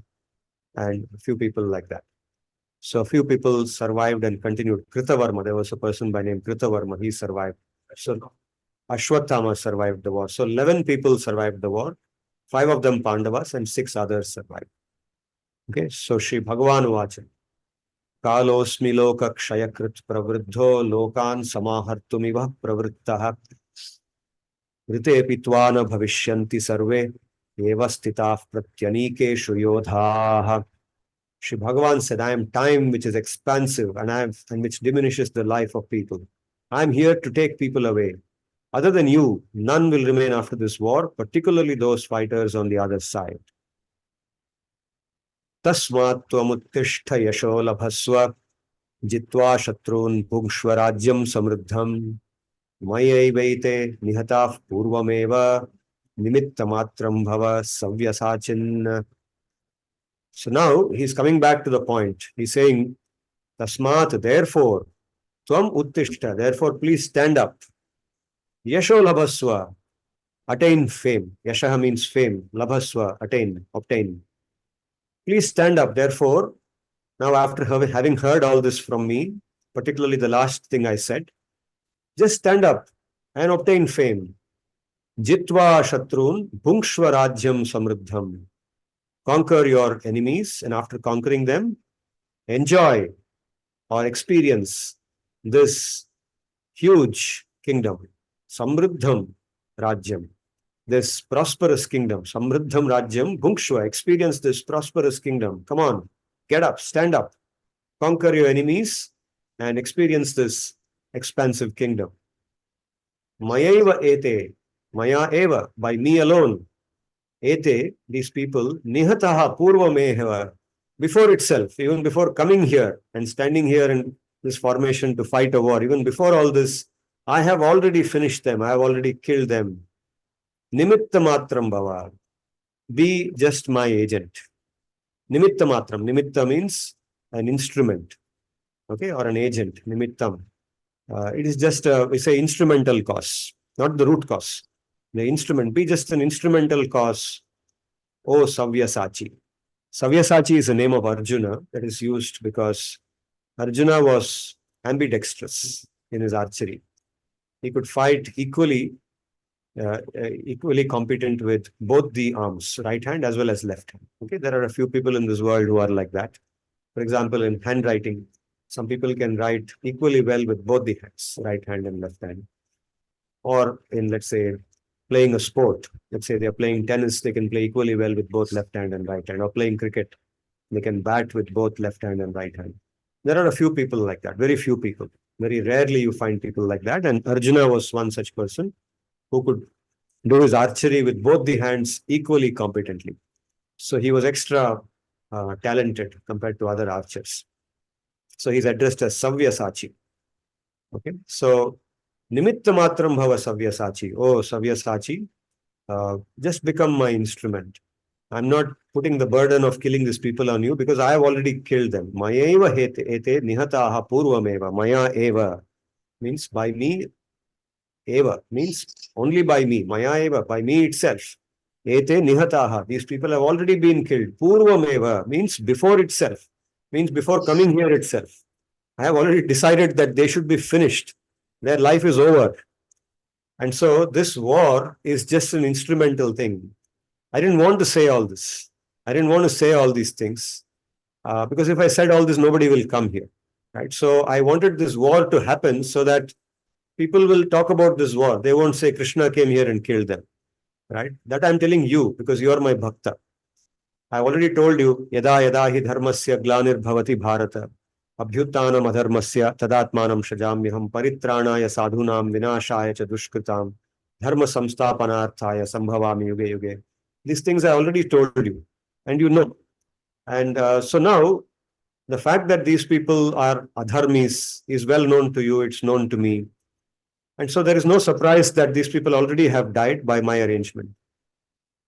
and a few people like that. So a few people survived and continued. Kritavarma, there was a person by name Kritavarma, he survived. So Ashwathama survived the war. So 11 people survived the war. 5 of them Pandavas and 6 others survived. Okay, so Shri Bhagavan Uvacha. Kalosmi loka kshayakrit pravriddho lokan samahartumiva pravrittaha rite pitvana bhavishyanti sarve eva stitah pratyanikeshu yodhaha. Shri Bhagavan said, I am time which is expansive and which diminishes the life of people. I am here to take people away. Other than you, none will remain after this war, particularly those fighters on the other side. Tasmat tvamuttishta yasho labhasva jitva shatrun bhugshva rajyam samruddham mayaivaite nihataf purvameva nimittamatram bhava savyasachin. So now he's coming back to the point. He's saying, Tasmat, therefore, Tvam Uttishta, therefore please stand up. Yasho Labhasva, attain fame. Yashaha means fame. Labhasva, attain, obtain. Please stand up. Therefore, now after having heard all this from me, particularly the last thing I said, just stand up and obtain fame. Jitva Shatrun, Bhungshva Rajyam Samruddham. Conquer your enemies, and after conquering them, enjoy or experience this huge kingdom, Samruddham Rajyam, this prosperous kingdom, Samruddham Rajyam, Bhungshva, experience this prosperous kingdom. Come on, get up, stand up, conquer your enemies, and experience this expansive kingdom. Mayaiva ete, Maya eva, by me alone. Ete, these people, nihataha purvamehava, before itself, even before coming here and standing here in this formation to fight a war, even before all this, I have already finished them, I have already killed them. Nimitta matram bhava, be just my agent. Nimitta matram, nimitta means an instrument, okay, or an agent, nimittam. It is just we say instrumental cause, not the root cause. The instrument, be just an instrumental cause. O Savyasachi. Savyasachi is the name of Arjuna that is used because Arjuna was ambidextrous in his archery. He could fight equally competent with both the arms, right hand as well as left hand. Okay, there are a few people in this world who are like that. For example, in handwriting, some people can write equally well with both the hands, right hand and left hand. Or in, let's say, playing a sport, let's say they are playing tennis, they can play equally well with both left hand and right hand. Or playing cricket, they can bat with both left hand and right hand. There are a few people like that, very few people. Very rarely you find people like that. And Arjuna was one such person who could do his archery with both the hands equally competently. So he was extra talented compared to other archers. So he's addressed as Savyasachi. Okay, so Nimitta matram bhava Savyasachi. Oh, Savyasachi, just become my instrument. I'm not putting the burden of killing these people on you because I have already killed them. Maya eva ete nihataha purvameva. Maya eva means by me. Eva means only by me. Maya eva, by me itself. Ete nihataha. These people have already been killed. Purvameva means before itself. Means before coming here itself. I have already decided that they should be finished. Their life is over. And so this war is just an instrumental thing. I didn't want to say all this. I didn't want to say all these things because if I said all this, nobody will come here. Right? So I wanted this war to happen so that people will talk about this war. They won't say Krishna came here and killed them. Right? That I'm telling you because you are my bhakta. I already told you, yada yada hi dharmasya glanir bhavati bharata. Abhyuttanam adharmasya tadatmanam shajamyaham paritranaya sadhunam vinashaya cha dushkritam dharma samstapanarthaya sambhavami yuge yuge. These things I already told you and you know. And so now the fact that these people are adharmis is well known to you, it's known to me. And so there is no surprise that these people already have died by my arrangement.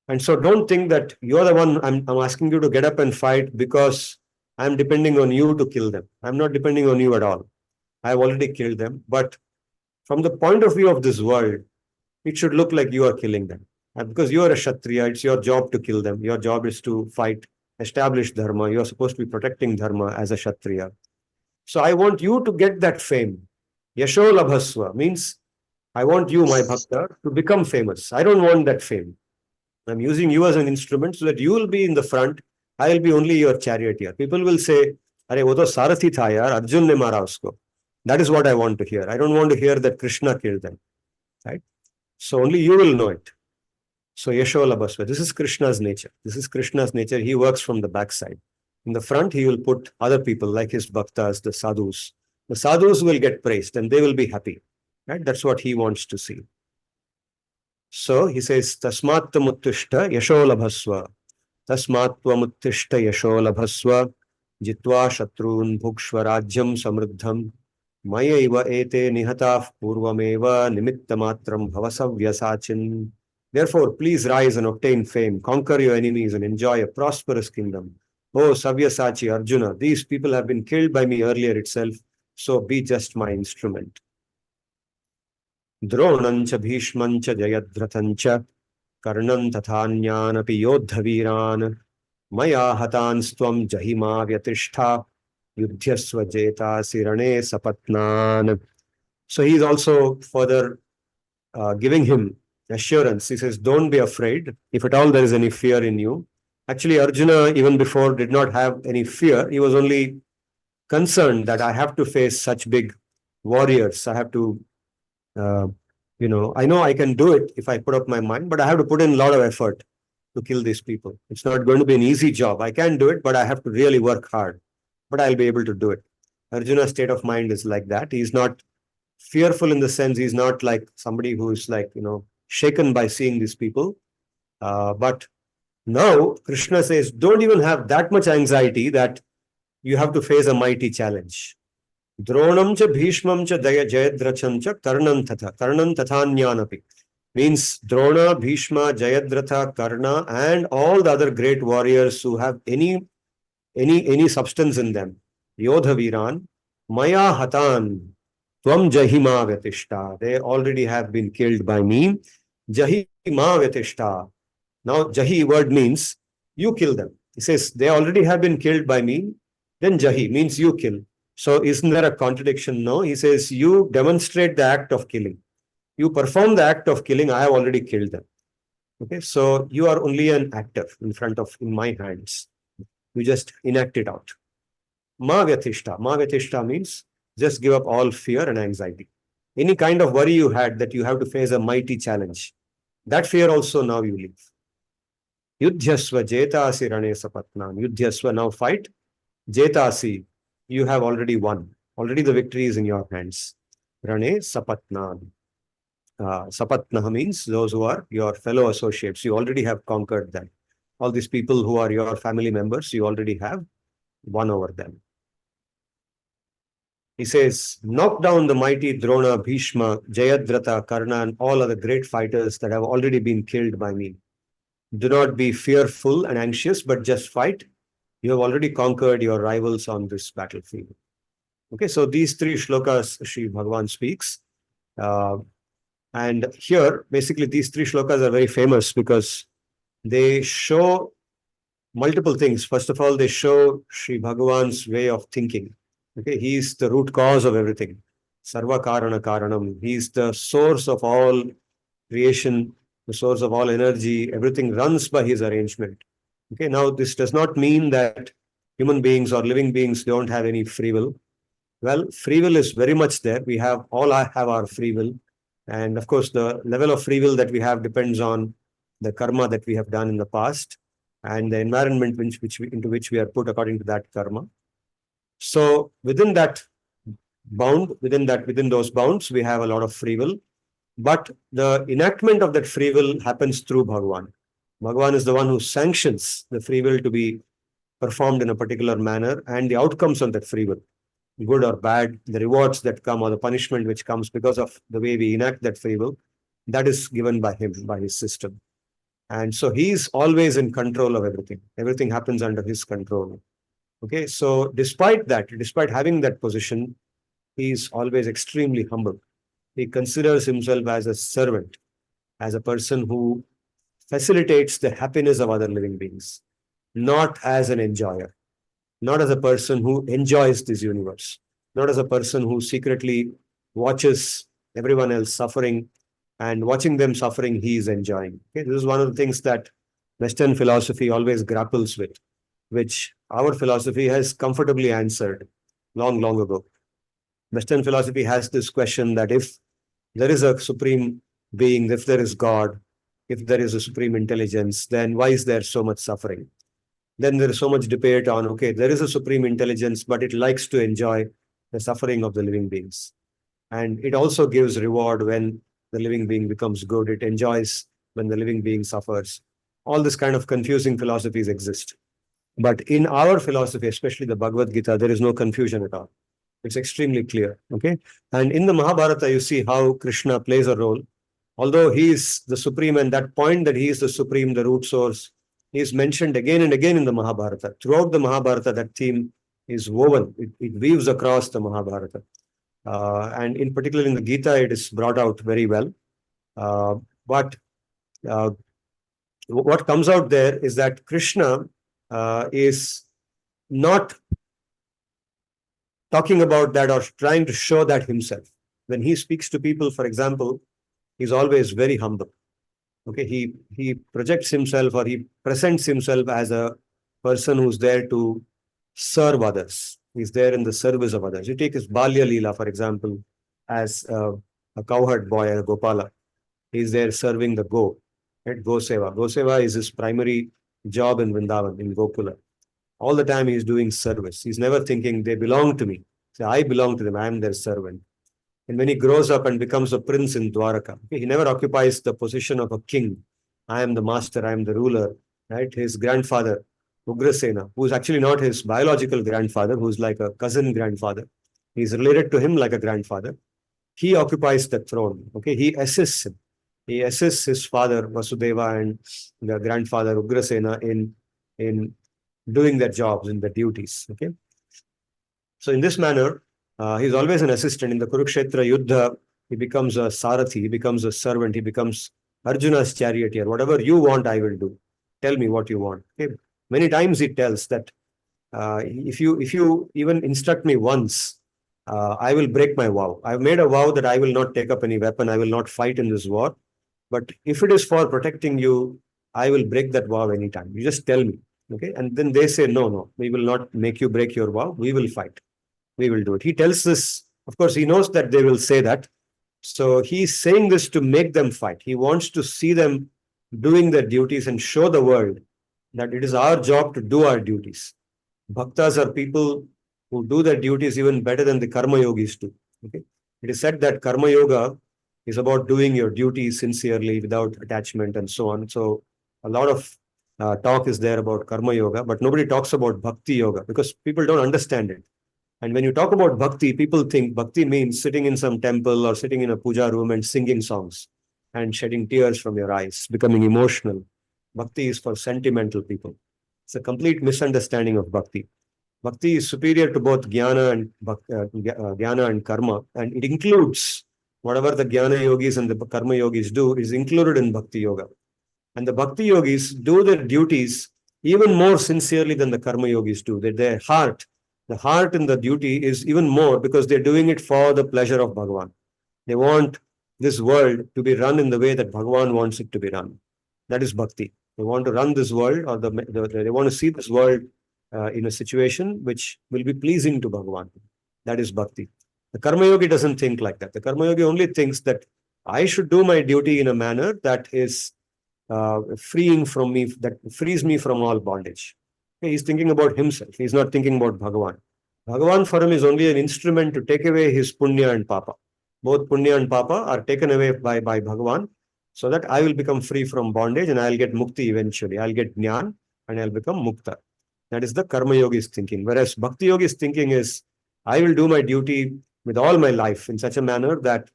And so don't think that you're the one I'm asking you to get up and fight because I'm depending on you to kill them. I'm not depending on you at all. I've already killed them. But from the point of view of this world, it should look like you are killing them. And because you are a Kshatriya, it's your job to kill them. Your job is to fight, establish Dharma. You're supposed to be protecting Dharma as a Kshatriya. So I want you to get that fame. Yasho Labhasva means I want you, my bhakta, to become famous. I don't want that fame. I'm using you as an instrument so that you will be in the front. I will be only your charioteer. People will say, "Arey, wo to Sarathi tha yaar, Arjun ne mara usko." That is what I want to hear. I don't want to hear that Krishna killed them. Right? So only you will know it. So Yasho Labhasva. This is Krishna's nature. This is Krishna's nature. He works from the backside. In the front, he will put other people like his bhaktas, the sadhus. The sadhus will get praised and they will be happy. Right? That's what he wants to see. So he says, Tasmat Muttishta Yasholabhaswa. Tasmat Muttishta Yasholabhaswa. Jitva Shatrun Bhukshva Rajyam Samruddham. Maya iva ete nihataf purvameva nimittamatram bhavasavyasachin. Therefore, please rise and obtain fame, conquer your enemies and enjoy a prosperous kingdom. Oh, Savyasachi Arjuna, these people have been killed by me earlier itself, so be just my instrument. Dronancha Bhishmancha Jayadrathancha Karnan Tathanyanapi Yodhaviran Maya Hatanstvam Jahima Vyatishta Yudhyasva Jeta Sirane Sapatnan. So he is also further giving him assurance. He says, don't be afraid, if at all there is any fear in you. Actually, Arjuna, even before, did not have any fear. He was only concerned that I have to face such big warriors. I have to, I know I can do it if I put up my mind, but I have to put in a lot of effort to kill these people. It's not going to be an easy job. I can do it, but I have to really work hard. But I'll be able to do it. Arjuna's state of mind is like that. He's not fearful in the sense he's not like somebody who's like, shaken by seeing these people. But now Krishna says, don't even have that much anxiety that you have to face a mighty challenge. Dronam cha Bhishmam cha Jayadratham cha Karnan Tathanyanapi. Means Drona, Bhishma, Jayadratha, Karna, and all the other great warriors who have any substance in them. Yodha Viran, Maya Hatan, Tvam Jahima Vyatishta. They already have been killed by me. Jahima Vyatishta. Now, Jahi word means you kill them. He says, they already have been killed by me. Then Jahi means you kill. So isn't there a contradiction? No. He says, you demonstrate the act of killing. You perform the act of killing. I have already killed them. Okay. So you are only an actor in my hands. You just enact it out. Ma Vyatishta. Ma Vyatishta means just give up all fear and anxiety. Any kind of worry you had that you have to face a mighty challenge. That fear also now you leave. Yudhyasva Jetasi Rane Sapatnam. Yudhyasva, now fight. Jetasi, you have already won. Already the victory is in your hands. Rane Sapatnam. Sapatnaha means those who are your fellow associates. You already have conquered them. All these people who are your family members, you already have won over them. He says, knock down the mighty Drona, Bhishma, Jayadratha, Karna, and all other great fighters that have already been killed by me. Do not be fearful and anxious, but just fight. You have already conquered your rivals on this battlefield. Okay, so these three shlokas Sri Bhagavan speaks. And here, basically, these three shlokas are very famous because they show multiple things. First of all, they show Sri Bhagavan's way of thinking. Okay, he is the root cause of everything. Sarva Karana Karanam. He is the source of all creation, the source of all energy. Everything runs by his arrangement. Okay, now this does not mean that human beings or living beings don't have any free will. Well, free will is very much there. We have our free will. And of course, the level of free will that we have depends on the karma that we have done in the past and the environment into which we are put according to that karma. So within that bound, within those bounds, we have a lot of free will. But the enactment of that free will happens through Bhagavan. Bhagavan is the one who sanctions the free will to be performed in a particular manner and the outcomes of that free will, good or bad, the rewards that come or the punishment which comes because of the way we enact that free will, that is given by him, by his system. And so he is always in control of everything. Everything happens under his control. Okay, so despite having that position, he is always extremely humble. He considers himself as a servant, as a person who facilitates the happiness of other living beings, not as an enjoyer, not as a person who enjoys this universe, not as a person who secretly watches everyone else suffering and watching them suffering, he is enjoying. Okay? This is one of the things that Western philosophy always grapples with, which our philosophy has comfortably answered long, long ago. Western philosophy has this question that if there is a supreme being, if there is God, if there is a supreme intelligence, then why is there so much suffering? then there is so much debate on, okay, there is a supreme intelligence, but it likes to enjoy the suffering of the living beings. And it also gives reward when the living being becomes good. It enjoys when the living being suffers. All this kind of confusing philosophies exist. But in our philosophy, especially the Bhagavad Gita, there is no confusion at all. It's extremely clear. Okay. And in the Mahabharata, you see how Krishna plays a role. Although he is the supreme, and that point that he is the supreme, the root source, he is mentioned again and again in the Mahabharata. Throughout the Mahabharata, that theme is woven. It weaves across the Mahabharata. And in particular in the Gita, it is brought out very well. But what comes out there is that Krishna is not talking about that or trying to show that himself. When he speaks to people, for example, he's always very humble. Okay, he projects himself, or he presents himself as a person who's there to serve others. He's there in the service of others. You take his Balya Leela, for example, as a cowherd boy, a Gopala. He's there serving the go, right? Go Seva. Go Seva is his primary job in Vrindavan, in Gokula. All the time he's doing service. He's never thinking they belong to me. So I belong to them. I am their servant. And when he grows up and becomes a prince in Dwaraka, okay, he never occupies the position of a king. I am the master, I am the ruler, right? His grandfather, Ugrasena, who is actually not his biological grandfather, who's like a cousin grandfather. He's related to him like a grandfather. He occupies the throne. Okay, he assists him. He assists his father, Vasudeva, and the grandfather, Ugrasena, in doing their jobs, in their duties. Okay. So in this manner, he's always an assistant. In the Kurukshetra Yuddha, he becomes a Sarathi, he becomes a servant, he becomes Arjuna's charioteer. Whatever you want, I will do. Tell me what you want. Okay. Many times he tells that if you even instruct me once, I will break my vow. I've made a vow that I will not take up any weapon, I will not fight in this war. But if it is for protecting you, I will break that vow anytime. You just tell me. Okay. And then they say, no, we will not make you break your vow. We will fight. We will do it. He tells this, of course, he knows that they will say that. So he's saying this to make them fight. He wants to see them doing their duties and show the world that it is our job to do our duties. Bhaktas are people who do their duties even better than the karma yogis do. Okay. It is said that karma yoga is about doing your duties sincerely without attachment and so on. So a lot of talk is there about karma yoga, but nobody talks about bhakti yoga because people don't understand it. And when you talk about bhakti, people think bhakti means sitting in some temple or sitting in a puja room and singing songs and shedding tears from your eyes, becoming emotional. Bhakti is for sentimental people. It's a complete misunderstanding of bhakti. Bhakti is superior to both jnana and karma, and it includes whatever the jnana yogis and the karma yogis do is included in bhakti yoga. And the bhakti yogis do their duties even more sincerely than the karma yogis do. That their heart, the heart in the duty is even more because they're doing it for the pleasure of Bhagavan. They want this world to be run in the way that Bhagavan wants it to be run. That is bhakti. They want to run this world, or they want to see this world in a situation which will be pleasing to Bhagavan. That is bhakti. The karma yogi doesn't think like that. The karma yogi only thinks that I should do my duty in a manner that is freeing from me, that frees me from all bondage. Okay, he's thinking about himself. He's not thinking about Bhagavan. Bhagavan for him is only an instrument to take away his punya and papa. Both punya and papa are taken away by Bhagavan, so that I will become free from bondage and I'll get mukti eventually. I'll get jnana and I'll become mukta. That is the karma yogi's thinking. Whereas bhakti yogi's thinking is, I will do my duty with all my life in such a manner that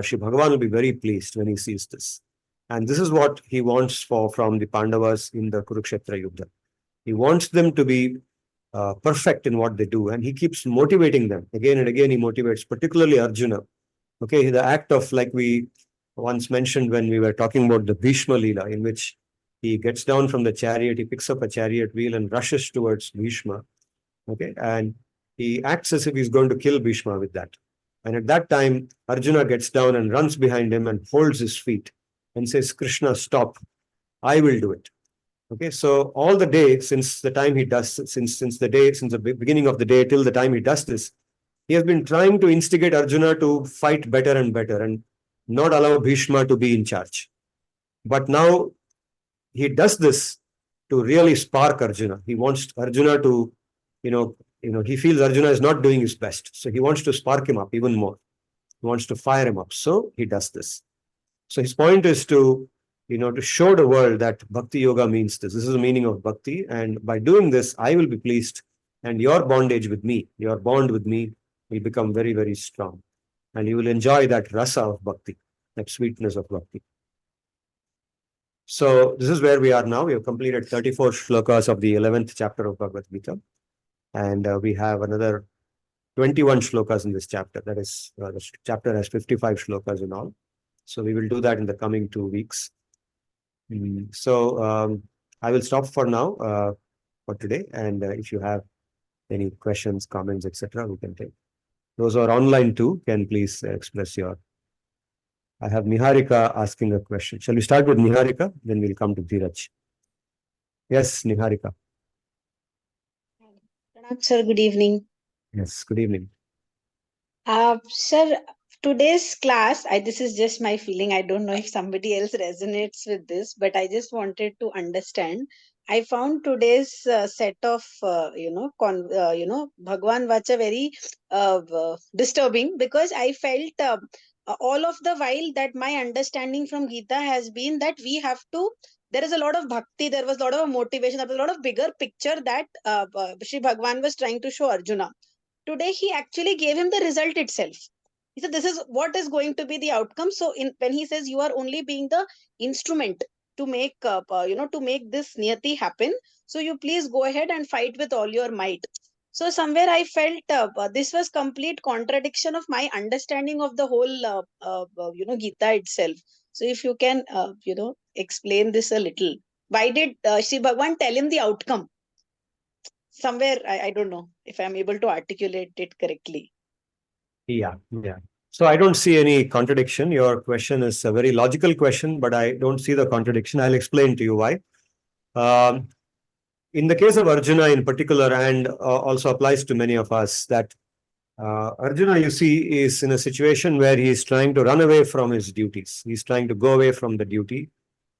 Shri Bhagavan will be very pleased when he sees this. And this is what he wants from the Pandavas in the Kurukshetra Yuddha. He wants them to be perfect in what they do, and he keeps motivating them. Again and again, he motivates, particularly Arjuna. Okay, the act of, like we once mentioned when we were talking about the Bhishma Leela, in which he gets down from the chariot, he picks up a chariot wheel and rushes towards Bhishma. Okay, and he acts as if he's going to kill Bhishma with that. And at that time, Arjuna gets down and runs behind him and holds his feet and says, Krishna, stop. I will do it. Okay, so all the day, since the time he does, since the beginning of the day till the time he does this, he has been trying to instigate Arjuna to fight better and better and not allow Bhishma to be in charge. But now he does this to really spark Arjuna. He wants Arjuna to, he feels Arjuna is not doing his best. So he wants to spark him up even more. He wants to fire him up. So he does this. So his point is to, to show the world that Bhakti Yoga means this. This is the meaning of Bhakti. And by doing this, I will be pleased. And your bondage with me, your bond with me will become very, very strong. And you will enjoy that rasa of Bhakti, that sweetness of Bhakti. So this is where we are now. We have completed 34 shlokas of the 11th chapter of Bhagavad Gita. And we have another 21 shlokas in this chapter. That is, the chapter has 55 shlokas in all. So we will do that in the coming 2 weeks. So I will stop for now for today. And if you have any questions, comments, etc., we can take. Those who are online too can please express your. I have Niharika asking a question. Shall we start with Niharika? Then we'll come to Dheeraj. Yes, Niharika. Sir, good evening. Yes, good evening. Sir, today's class, this is just my feeling. I don't know if somebody else resonates with this, but I just wanted to understand. I found today's set of, Bhagwan Vacha very disturbing, because I felt all of the while that my understanding from Gita has been that we have to. There is a lot of bhakti, there was a lot of motivation, there was a lot of bigger picture that Shri Bhagwan was trying to show Arjuna. Today he actually gave him the result itself. He said this is what is going to be the outcome. So when he says you are only being the instrument to make to make this niyati happen, so you please go ahead and fight with all your might. So somewhere I felt this was complete contradiction of my understanding of the whole Gita itself. So if you can explain this a little, why did Shri Bhagwan tell him the outcome? Somewhere I don't know if I'm able to articulate it correctly. Yeah. So I don't see any contradiction. Your question is a very logical question, but I don't see the contradiction. I'll explain to you why. In the case of Arjuna in particular, and also applies to many of us, that Arjuna, you see, is in a situation where he is trying to run away from his duties. He's trying to go away from the duty,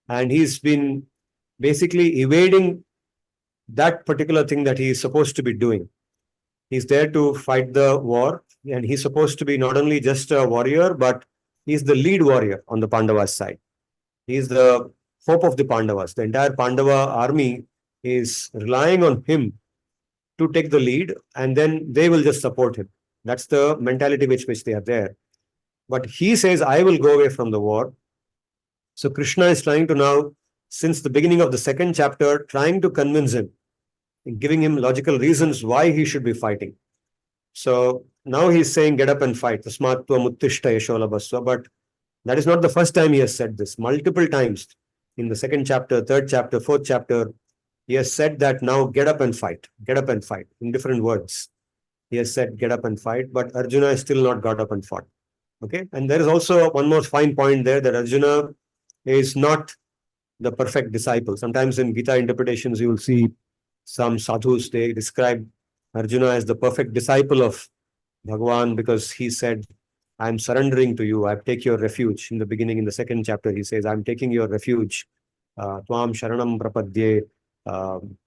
and he's been basically evading that particular thing that he is supposed to be doing. He's there to fight the war, and he's supposed to be not only just a warrior, but he's the lead warrior on the Pandavas side. He's the hope of the Pandavas. The entire Pandava army is relying on him to take the lead, and then they will just support him. That's the mentality which they are there. But he says, I will go away from the war. So Krishna is trying to now, since the beginning of the second chapter, trying to convince him, giving him logical reasons why he should be fighting. So now he's saying, get up and fight. Tasmat tvam uttishta yasholabhasva. But that is not the first time he has said this. Multiple times in the second chapter, third chapter, fourth chapter, he has said that now get up and fight. Get up and fight in different words. He has said, get up and fight. But Arjuna has still not got up and fought. Okay. And there is also one more fine point there, that Arjuna is not the perfect disciple. Sometimes in Gita interpretations, you will see some sadhus, they describe Arjuna as the perfect disciple of Bhagwan, because he said, I'm surrendering to you. I take your refuge. In the beginning, in the second chapter, he says, I'm taking your refuge. Tvam sharanam prapadye.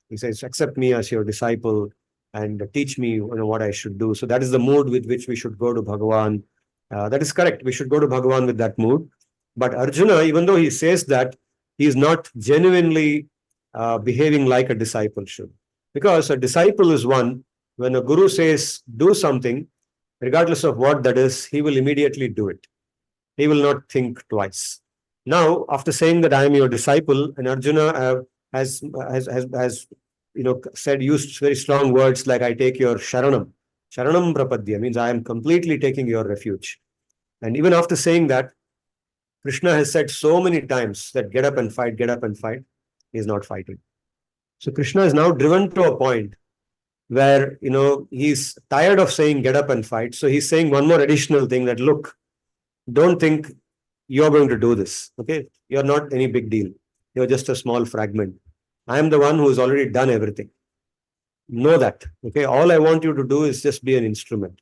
He says, accept me as your disciple and teach me what I should do. So that is the mood with which we should go to Bhagwan. That is correct. We should go to Bhagwan with that mood. But Arjuna, even though he says that, he is not genuinely behaving like a disciple should. Because a disciple is one, when a guru says, do something, regardless of what that is, he will immediately do it. He will not think twice. Now, after saying that I am your disciple, and Arjuna has said, used very strong words like, I take your sharanam. Sharanam prapadya means I am completely taking your refuge. And even after saying that, Krishna has said so many times that get up and fight, get up and fight. He is not fighting. So Krishna is now driven to a point where, he's tired of saying get up and fight. So he's saying one more additional thing, that look, don't think you're going to do this. Okay. You're not any big deal. You're just a small fragment. I am the one who has already done everything. Know that. Okay. All I want you to do is just be an instrument.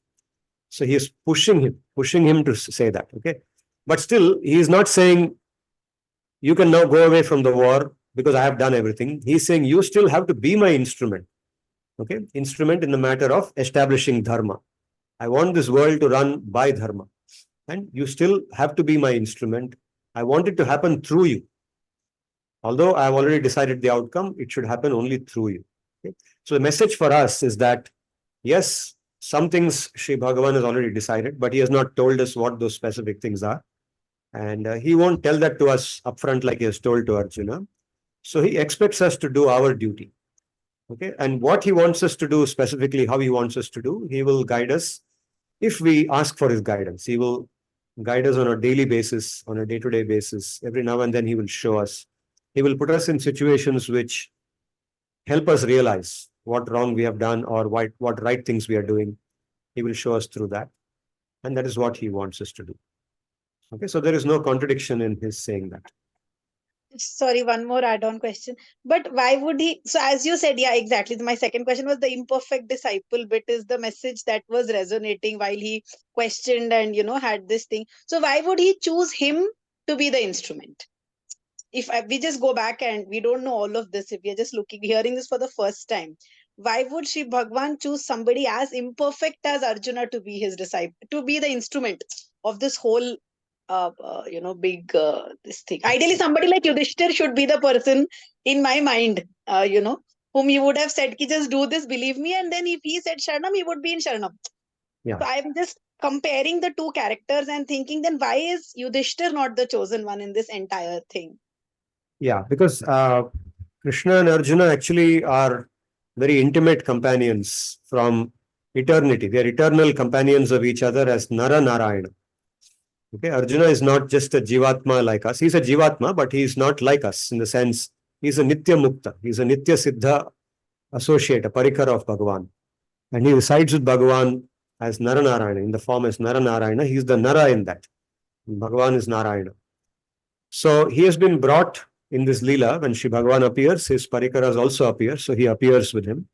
So he is pushing him to say that. Okay. But still, he is not saying you can now go away from the war because I have done everything. He's saying you still have to be my instrument. Okay, instrument in the matter of establishing dharma. I want this world to run by dharma, and you still have to be my instrument. I want it to happen through you. Although I have already decided the outcome, it should happen only through you. Okay? So the message for us is that, yes, some things Sri Bhagavan has already decided, but he has not told us what those specific things are. And he won't tell that to us upfront like he has told to Arjuna. So he expects us to do our duty. Okay, and what he wants us to do specifically, how he wants us to do, he will guide us if we ask for his guidance. He will guide us on a daily basis, on a day-to-day basis. Every now and then he will show us. He will put us in situations which help us realize what wrong we have done or what right things we are doing. He will show us through that. And that is what he wants us to do. Okay, so there is no contradiction in his saying that. Sorry, one more add-on question. But why would he? So, as you said, yeah, exactly. My second question was the imperfect disciple bit is the message that was resonating while he questioned and, had this thing. So, why would he choose him to be the instrument? If we just go back and we don't know all of this, if we are just hearing this for the first time, why would Sri Bhagwan choose somebody as imperfect as Arjuna to be his disciple, to be the instrument of this whole big this thing? Ideally, somebody like Yudhishthir should be the person in my mind, whom he would have said, ki just do this, believe me. And then if he said Sharanam, he would be in Sharanam. Yeah. So I'm just comparing the two characters and thinking, then why is Yudhishthir not the chosen one in this entire thing? Yeah, because Krishna and Arjuna actually are very intimate companions from eternity. They are eternal companions of each other as Nara Narayana. Okay, Arjuna is not just a Jivatma like us. He's a Jivatma, but he is not like us in the sense he's a Nitya Mukta. He's a Nitya Siddha associate, a Parikara of Bhagavan. And he resides with Bhagavan as Nara Narayana, in the form as Nara Narayana. He's the Nara in that. Bhagavan is Narayana. So he has been brought in this Leela. When Shri Bhagavan appears, his Parikaras also appear. So he appears with him.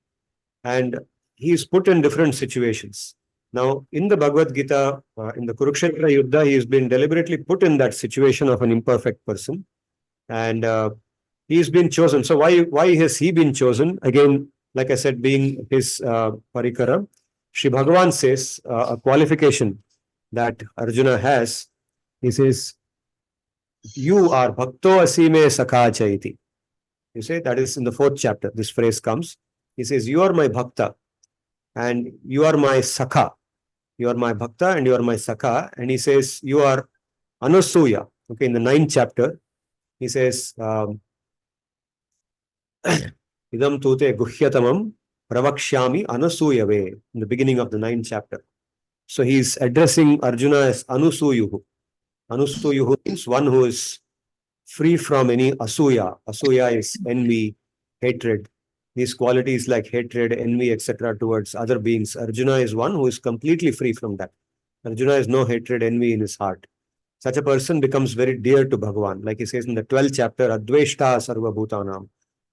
And he is put in different situations. Now, in the Bhagavad Gita, in the Kurukshetra Yuddha, he has been deliberately put in that situation of an imperfect person. And he's been chosen. So why has he been chosen? Again, like I said, being his Parikara, Shri Bhagavan says a qualification that Arjuna has. He says, you are Bhakto Asime Sakha Chaiti. You say that is in the 4th chapter. This phrase comes. He says, you are my Bhakta and you are my Sakha. You are my Bhakta and you are my Sakha. And he says, you are Anasuya. Okay, in the 9th chapter, he says, Idam Tute Guhyatamam Pravakshyami Anasuyave, in the beginning of the 9th chapter. So he's addressing Arjuna as Anusuyuhu. Anusuyuhu means one who is free from any asuya. Asuya is envy, hatred. These qualities like hatred, envy, etc. towards other beings. Arjuna is one who is completely free from that. Arjuna has no hatred, envy in his heart. Such a person becomes very dear to Bhagavan. Like he says in the 12th chapter, Adveshta Sarva Bhutanam.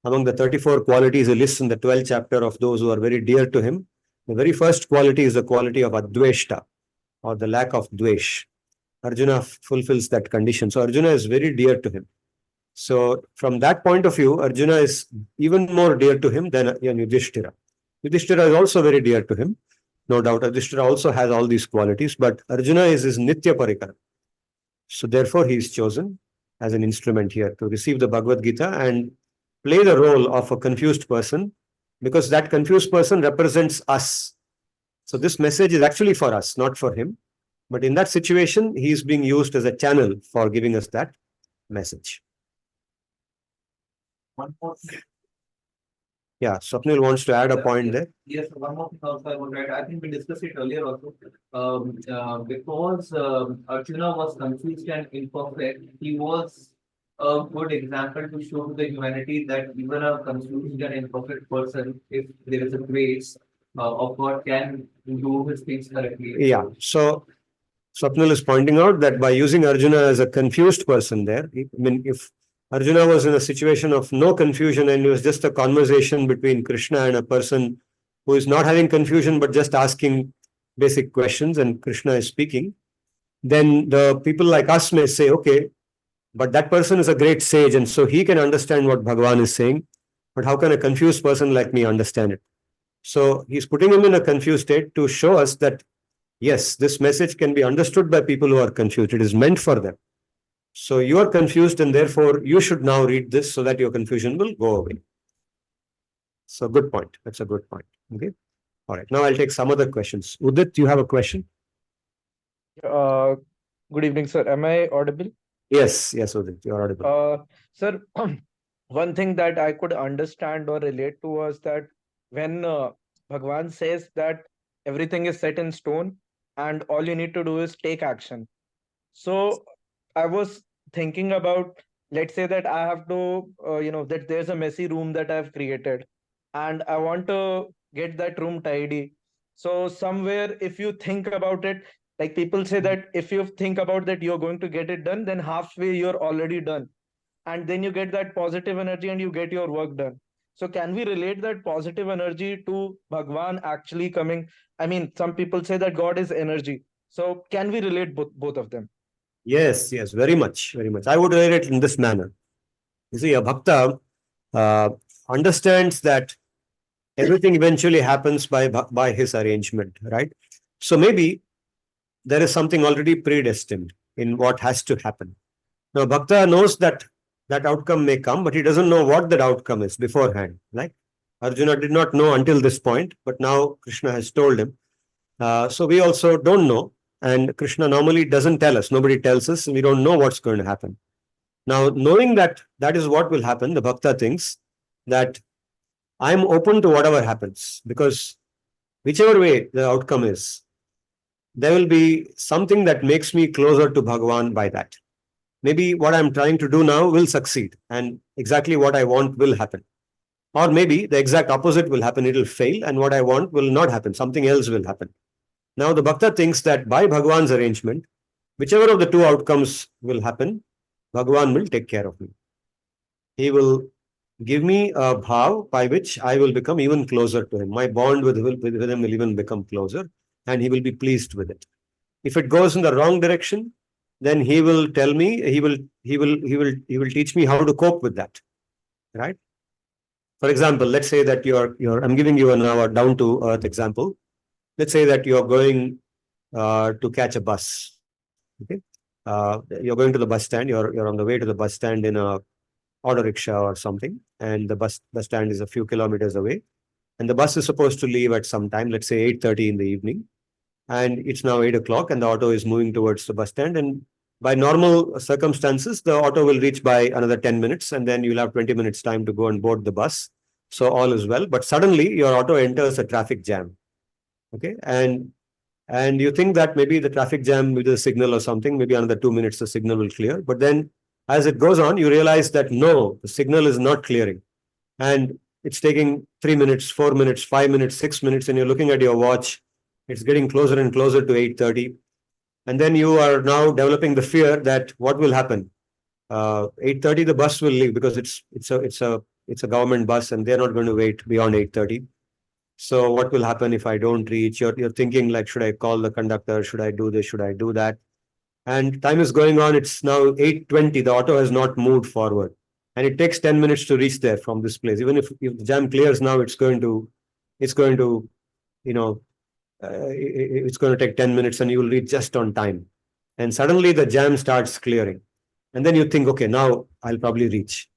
Among the 34 qualities he lists in the 12th chapter of those who are very dear to him, the very first quality is the quality of Adveshta, or the lack of Dvesh. Arjuna fulfills that condition. So Arjuna is very dear to him. So from that point of view, Arjuna is even more dear to him than Yudhishthira. Yudhishthira is also very dear to him. No doubt, Yudhishthira also has all these qualities, but Arjuna is his Nitya Parikara. So therefore, he is chosen as an instrument here to receive the Bhagavad Gita and play the role of a confused person, because that confused person represents us. So this message is actually for us, not for him. But in that situation, he is being used as a channel for giving us that message. One more thing. Yeah, Swapnil wants to add a point there. Yes, one more thing also I want to add. I think we discussed it earlier also. Because Arjuna was confused and imperfect, he was a good example to show to the humanity that even a confused and imperfect person, if there is a grace of God, can do his things correctly. Yeah, so Swapnil is pointing out that by using Arjuna as a confused person there, I mean, if Arjuna was in a situation of no confusion and it was just a conversation between Krishna and a person who is not having confusion but just asking basic questions and Krishna is speaking, then the people like us may say, okay, But that person is a great sage, and so he can understand what Bhagavan is saying. But how can a confused person like me understand it? So he's putting him in a confused state to show us that, yes, this message can be understood by people who are confused. It is meant for them. So you are confused, and therefore you should now read this so that your confusion will go away. So good point. That's a good point. Okay. All right. Now I'll take some other questions. Udit, you have a question? Uh, Good evening, sir. Am I audible? Yes, Udit, you're audible. Sir, one thing that I could understand or relate to was that when Bhagwan says that everything is set in stone and all you need to do is take action. So I was thinking about, let's say that I have to, that there's a messy room that I've created and I want to get that room tidy. So somewhere, if you think about it, like people say that if you think about that you're going to get it done, then halfway you're already done. And then you get that positive energy and you get your work done. So can we relate that positive energy to Bhagwan actually coming? I mean, some people say that God is energy. So can we relate both of them? Yes, very much, very much. I would relate it in this manner. You see, a bhakta uh, understands that everything eventually happens by his arrangement, right? So maybe there is something already predestined in what has to happen. Now, bhakta knows that that outcome may come, but he doesn't know what that outcome is beforehand. Like Arjuna did not know until this point, but now Krishna has told him. So we also don't know, and Krishna normally doesn't tell us. Nobody tells us, and we don't know what's going to happen. Now, knowing that that is what will happen, the bhakta thinks that I'm open to whatever happens, because whichever way the outcome is, there will be something that makes me closer to Bhagavan by that. Maybe what I'm trying to do now will succeed, and exactly what I want will happen. Or maybe the exact opposite will happen, it will fail, and what I want will not happen, something else will happen. Now, the bhakta thinks that by Bhagavan's arrangement, whichever of the two outcomes will happen, Bhagavan will take care of me. He will give me a bhav by which I will become even closer to him. My bond with him will even become closer, and he will be pleased with it. If it goes in the wrong direction, then he will tell me, he will teach me how to cope with that. Right? For example, let's say that I'm giving you now a down to earth example. Let's say that you're going to catch a bus. Okay. You're going to the bus stand, you're on the way to the bus stand in a auto rickshaw or something, and the bus stand is a few kilometers away, and the bus is supposed to leave at some time, let's say 8:30 in the evening, and it's now 8 o'clock, and the auto is moving towards the bus stand, and by normal circumstances, the auto will reach by another 10 minutes, and then you'll have 20 minutes time to go and board the bus. So all is well, but suddenly your auto enters a traffic jam. Okay, and you think that maybe the traffic jam with the signal or something, maybe another 2 minutes the signal will clear. But then as it goes on, you realize that no, the signal is not clearing. And it's taking 3 minutes, 4 minutes, 5 minutes, 6 minutes, and you're looking at your watch. It's getting closer and closer to 8:30. And then you are now developing the fear that what will happen? 8:30, the bus will leave because it's a government bus and they're not going to wait beyond 8:30. So what will happen if I don't reach? You're thinking like, should I call the conductor? Should I do this? Should I do that? And time is going on. It's now 8:20. The auto has not moved forward. And it takes 10 minutes to reach there from this place. Even if the jam clears now, it's going to, it's going to take 10 minutes and you will reach just on time. And suddenly the jam starts clearing. And then you think, okay, now I'll probably reach.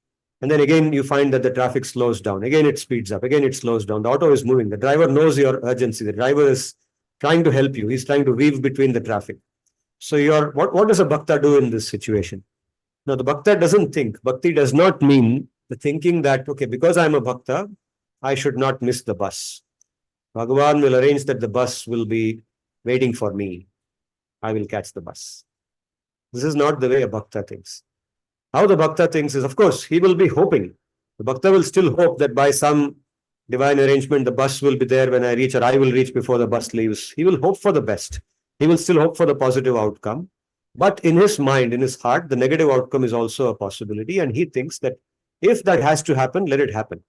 And then again, you find that the traffic slows down. Again, it speeds up. Again, it slows down. The auto is moving. The driver knows your urgency. The driver is trying to help you. He's trying to weave between the traffic. So what does a bhakta do in this situation? Now, the bhakta doesn't think. Bhakti does not mean the thinking that, okay, because I'm a bhakta, I should not miss the bus. Bhagavan will arrange that the bus will be waiting for me. I will catch the bus. This is not the way a bhakta thinks. How the bhakta thinks is, of course, he will be hoping. The bhakta will still hope that by some divine arrangement, the bus will be there when I reach, or I will reach before the bus leaves. He will hope for the best. He will still hope for the positive outcome. But in his mind, in his heart, the negative outcome is also a possibility. And he thinks that if that has to happen, let it happen.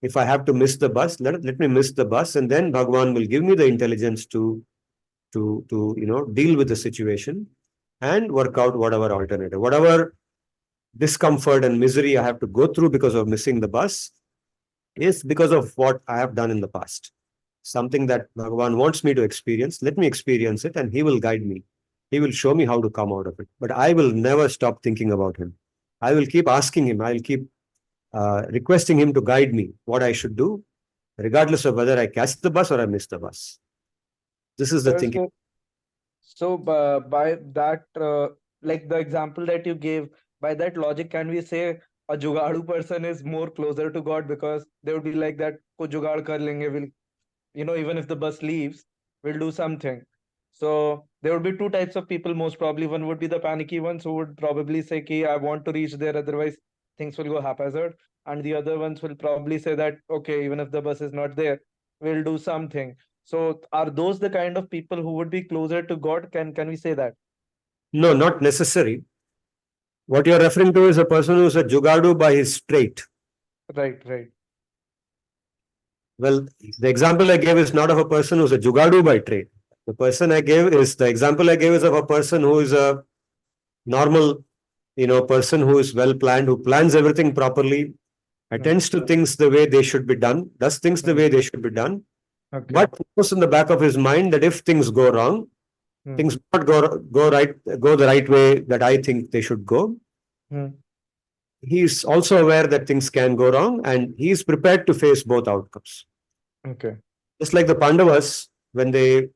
If I have to miss the bus, let me miss the bus. And then Bhagavan will give me the intelligence to deal with the situation and work out whatever alternative, whatever discomfort and misery I have to go through because of missing the bus is because of what I have done in the past. Something that Bhagavan wants me to experience, let me experience it and he will guide me. He will show me how to come out of it. But I will never stop thinking about him. I will keep asking him, I will keep requesting him to guide me what I should do, regardless of whether I catch the bus or I miss the bus. This is the Sir, thinking. by that, like the example that you gave, by that logic, can we say a Jugadu person is more closer to God because they would be like that, "Ko jugaad kar lenge, we'll, even if the bus leaves, we'll do something." So there would be two types of people, most probably. One would be the panicky ones who would probably say, "Ki, I want to reach there, otherwise things will go haphazard." And the other ones will probably say that, "Okay, even if the bus is not there, we'll do something." So are those the kind of people who would be closer to God? Can we say that? No, not necessary. What you're referring to is a person who is a Jugadu by his trait. Right, right. Well, the example I gave is not of a person who's a Jugadu by trade. The example I gave is of a person who is a normal, person who is well planned, who plans everything properly, attends to things the way they should be done, does things the way they should be done, Okay. but knows in the back of his mind that if things go wrong, Hmm. things not go the right way that I think they should go. Hmm. He is also aware that things can go wrong, and he is prepared to face both outcomes. Okay. Just like the Pandavas, when they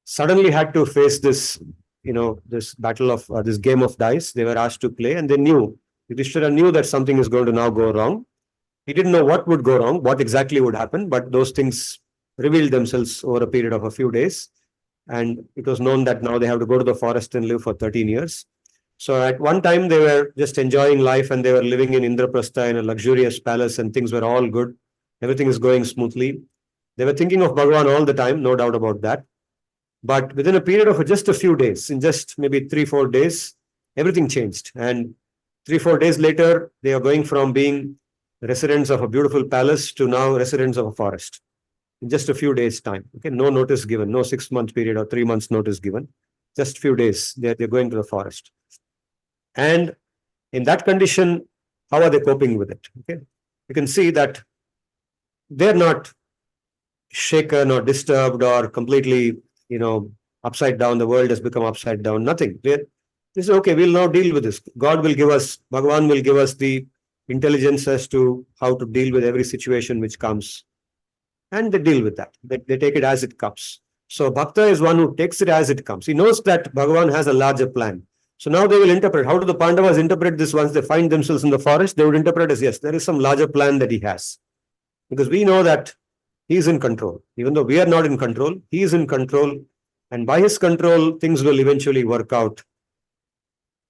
suddenly had to face this, this battle of this game of dice, they were asked to play, and they knew, Yudhishthira knew that something is going to now go wrong. He didn't know what would go wrong, what exactly would happen, but those things revealed themselves over a period of a few days. And it was known that now they have to go to the forest and live for 13 years. So at one time, they were just enjoying life and they were living in Indraprastha in a luxurious palace and things were all good. Everything is going smoothly. They were thinking of Bhagavan all the time, no doubt about that. But within a period of just a few days, in just maybe 3-4 days, everything changed. And 3-4 days later, they are going from being residents of a beautiful palace to now residents of a forest in just a few days' time. Okay, no notice given, no 6-month period or 3 months notice given. Just few days, they're going to the forest. And in that condition, how are they coping with it? Okay, you can see that they're not shaken or disturbed or completely, upside down. The world has become upside down. Nothing. This is okay. We'll now deal with this. Bhagavan will give us the intelligence as to how to deal with every situation which comes. And they deal with that. They take it as it comes. So Bhakta is one who takes it as it comes. He knows that Bhagavan has a larger plan. So now they will interpret. How do the Pandavas interpret this once they find themselves in the forest? They would interpret as, yes, there is some larger plan that he has. Because we know that he is in control. Even though we are not in control, he is in control. And by his control, things will eventually work out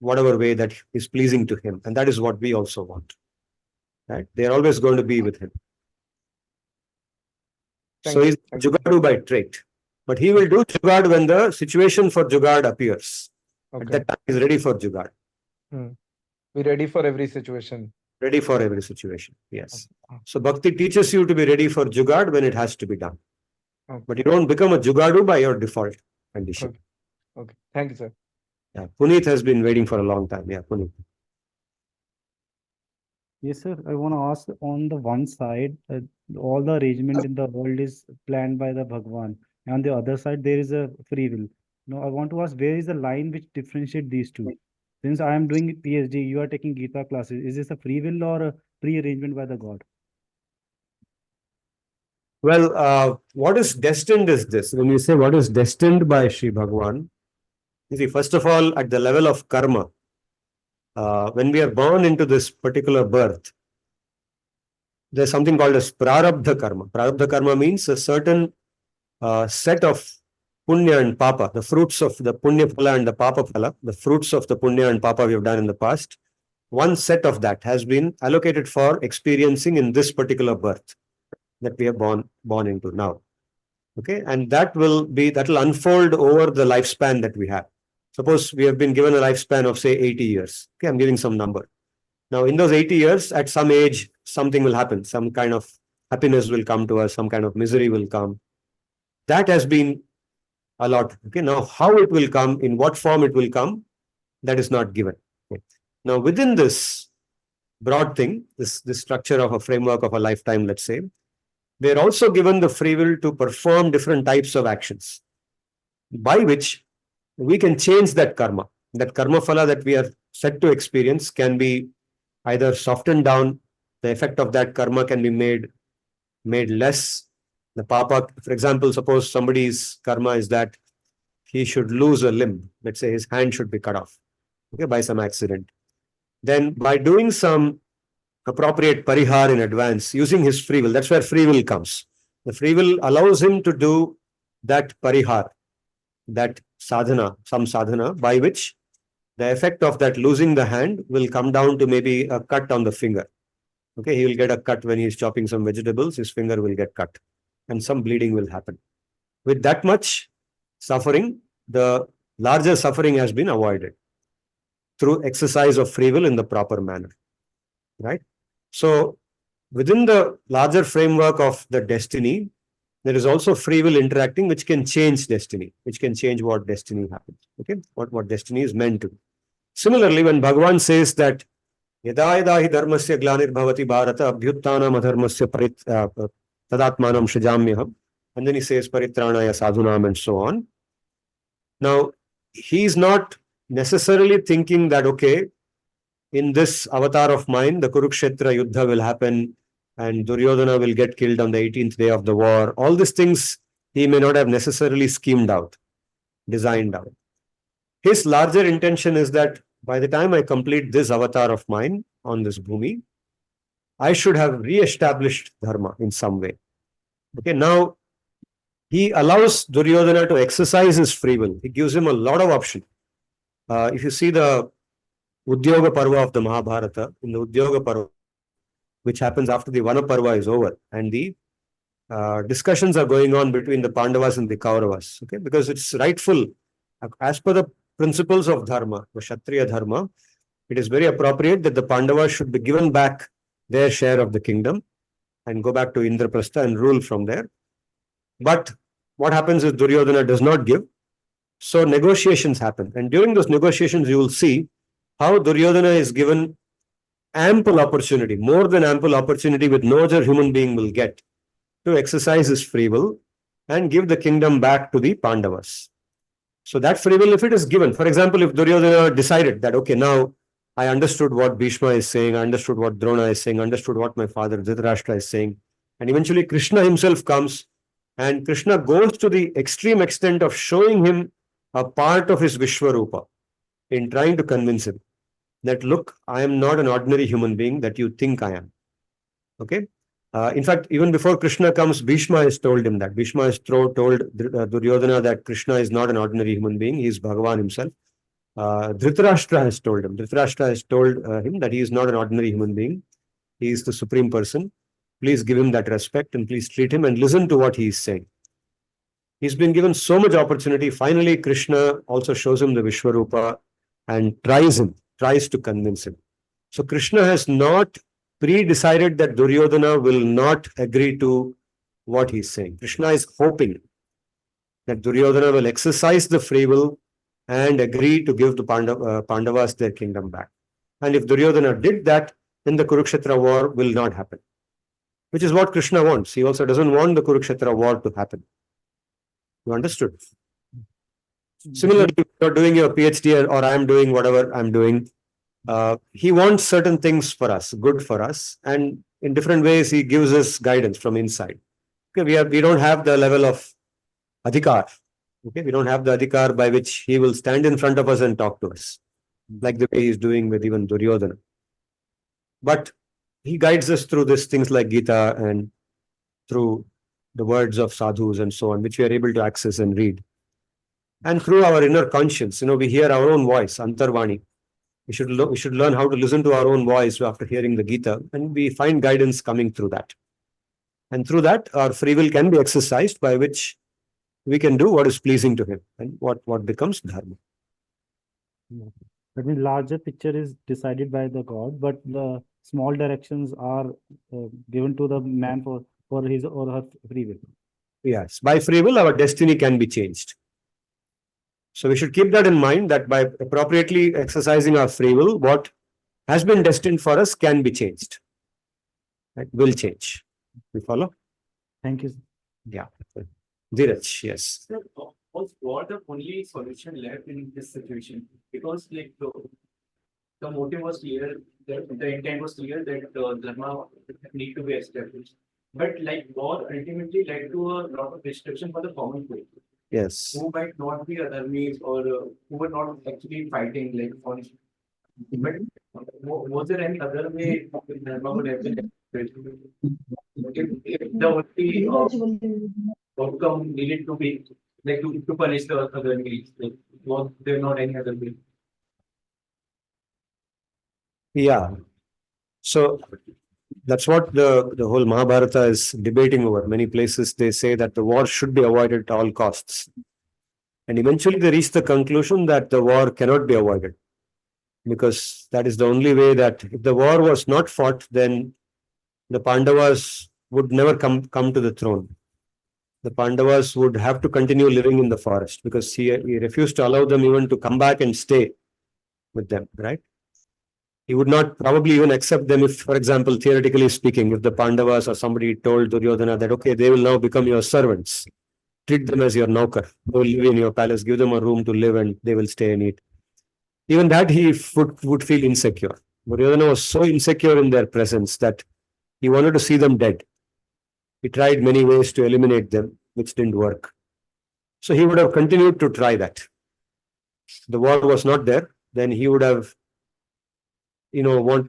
whatever way that is pleasing to him. And that is what we also want. Right? They are always going to be with him. Thank So you. he's Jugadu by trait. But he will do Jugad when the situation for Jugad appears. At Okay. that time, he's ready for Jugad. Be ready for every situation. Ready for every situation. Yes. Okay. So Bhakti teaches you to be ready for Jugad when it has to be done. Okay. But you don't become a Jugadu by your default condition. Okay. Thank you, sir. Yeah. Puneet has been waiting for a long time. Yeah, Puneet. Yes, sir. I want to ask on the one side, all the arrangement in the world is planned by the Bhagwan. And on the other side, there is a free will. Now, I want to ask where is the line which differentiate these two? Since I am doing PhD, you are taking Gita classes. Is this a free will or a pre-arrangement by the God? Well, what is destined is this. When you say what is destined by Sri Bhagwan, you see, first of all, at the level of karma, when we are born into this particular birth, there's something called as prarabdha karma. Prarabdha karma means a certain set of punya and papa, the fruits of the punya phala and the papa phala, the fruits of the punya and papa we have done in the past. One set of that has been allocated for experiencing in this particular birth that we are born into now. Okay, and that will unfold over the lifespan that we have. Suppose we have been given a lifespan of say 80 years. Okay, I'm giving some number. Now, in those 80 years, at some age, something will happen. Some kind of happiness will come to us. Some kind of misery will come. That has been allotted. Okay, now how it will come, in what form it will come, that is not given. Okay. Now, within this broad thing, this structure of a framework of a lifetime, let's say, we are also given the free will to perform different types of actions by which we can change that karma. That karma phala that we are set to experience can be either softened down, the effect of that karma can be made less. The papa, for example, suppose somebody's karma is that he should lose a limb. Let's say his hand should be cut off, okay, by some accident. Then by doing some appropriate parihar in advance, using his free will, that's where free will comes. The free will allows him to do that parihar, that sadhana, some sadhana, by which the effect of that losing the hand will come down to maybe a cut on the finger. Okay, he will get a cut when he is chopping some vegetables, his finger will get cut and some bleeding will happen. With that much suffering, the larger suffering has been avoided through exercise of free will in the proper manner, right? So within the larger framework of the destiny, there is also free will interacting, which can change destiny, which can change what destiny happens, okay, what destiny is meant to. Similarly, when Bhagavan says that Yada yada hi dharmasya glanir bharata abhyuttanam adharmasya tadatmanam shrijamyaham, and then he says paritranaya sadhunam and so on. Now, he is not necessarily thinking that, okay, in this avatar of mine, the Kurukshetra Yuddha will happen and Duryodhana will get killed on the 18th day of the war. All these things he may not have necessarily schemed out, designed out. His larger intention is that by the time I complete this avatar of mine on this bhumi, I should have re-established dharma in some way. Okay, now he allows Duryodhana to exercise his free will. He gives him a lot of option. If you see the Udyoga Parva of the Mahabharata, in the Udyoga Parva, which happens after the Vana Parva is over, and the discussions are going on between the Pandavas and the Kauravas, okay, because it's rightful, as per the principles of dharma, the Kshatriya dharma, it is very appropriate that the Pandavas should be given back their share of the kingdom and go back to Indraprastha and rule from there. But what happens is Duryodhana does not give. So negotiations happen. And during those negotiations, you will see how Duryodhana is given ample opportunity, more than ample opportunity, with no other human being will get, to exercise his free will and give the kingdom back to the Pandavas. So that free will, if it is given, for example, if Duryodhana decided that, okay, now I understood what Bhishma is saying, I understood what Drona is saying, understood what my father Dhritarashtra is saying, and eventually Krishna himself comes, and Krishna goes to the extreme extent of showing him a part of his Vishwarupa in trying to convince him that, look, I am not an ordinary human being that you think I am. Okay. In fact, even before Krishna comes, Bhishma has told him that. Bhishma has told Duryodhana that Krishna is not an ordinary human being. He is Bhagavan himself. Dhritarashtra has told him. Dhritarashtra has told him that he is not an ordinary human being. He is the supreme person. Please give him that respect and please treat him and listen to what he is saying. He's been given so much opportunity. Finally, Krishna also shows him the Vishwarupa and tries to convince him. So Krishna has not pre-decided that Duryodhana will not agree to what he's saying. Krishna is hoping that Duryodhana will exercise the free will and agree to give the Pandavas their kingdom back. And if Duryodhana did that, then the Kurukshetra war will not happen, which is what Krishna wants. He also doesn't want the Kurukshetra war to happen. You understood? Similarly, if you're doing your PhD or I'm doing whatever I'm doing, he wants certain things for us, good for us, and in different ways he gives us guidance from inside. Okay, we don't have the level of adhikar. Okay, we don't have the adhikar by which he will stand in front of us and talk to us, like the way he's doing with even Duryodhana. But he guides us through these things like Gita and through the words of sadhus and so on, which we are able to access and read. And through our inner conscience, we hear our own voice, Antarvani. We should learn how to listen to our own voice after hearing the Gita, and we find guidance coming through that. And through that, our free will can be exercised, by which we can do what is pleasing to him and what becomes dharma. That means larger picture is decided by the God, but the small directions are given to the man for his or her free will. Yes, by free will, our destiny can be changed. So we should keep that in mind, that by appropriately exercising our free will, what has been destined for us can be changed. Right? Will change. You follow? Thank you. Yeah. Dheeraj, yes. Sir, was war the only solution left in this situation? Because like the motive was clear, the intent was clear that Dharma need to be established. But like war ultimately led to a lot of destruction for the common folk, Yes. who might not be Adharmis or who were not actually fighting like on. But was there any other way Dharma would have been established? If the only outcome needed to be like to punish the other enemies, like was there not any other way? Yeah. So that's what the whole Mahabharata is debating over. Many places they say that the war should be avoided at all costs. And eventually they reach the conclusion that the war cannot be avoided. Because that is the only way that if the war was not fought, then the Pandavas would never come to the throne. The Pandavas would have to continue living in the forest because he refused to allow them even to come back and stay with them, right? He would not probably even accept them if, for example, theoretically speaking, if the Pandavas or somebody told Duryodhana that, okay, they will now become your servants, treat them as your naukar, they will live in your palace, give them a room to live and they will stay and eat. Even that he would feel insecure. Duryodhana was so insecure in their presence that he wanted to see them dead. He tried many ways to eliminate them, which didn't work. So he would have continued to try that. The war was not there, then he would have, not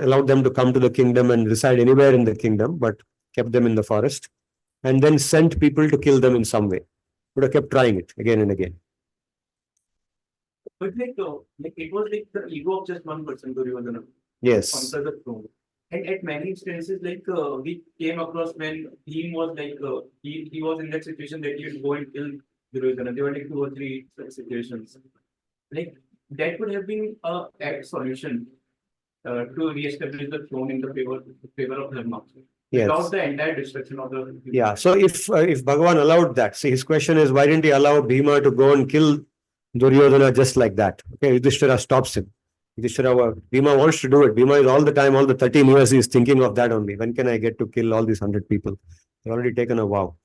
allowed them to come to the kingdom and reside anywhere in the kingdom, but kept them in the forest and then sent people to kill them in some way. Would have kept trying it again and again. But like it was like the ego of just one person, Duryodhana, Yes. conquer the throne. And at many instances, like we came across when he was like he was in that situation that he would go and kill Duryodhana. There were like 2 or 3 such situations. Like that would have been a act solution to reestablish the throne in the favor of Dharma. Yes. Without the entire destruction of the. Yeah. So if Bhagavan allowed that, see, his question is, why didn't he allow Bhima to go and kill Duryodhana just like that? Okay, Yudhishthira stops him. Bhima wants to do it. Bhima is all the time, all the 13 years, he is thinking of that only. When can I get to kill all these 100 people? They've already taken a vow.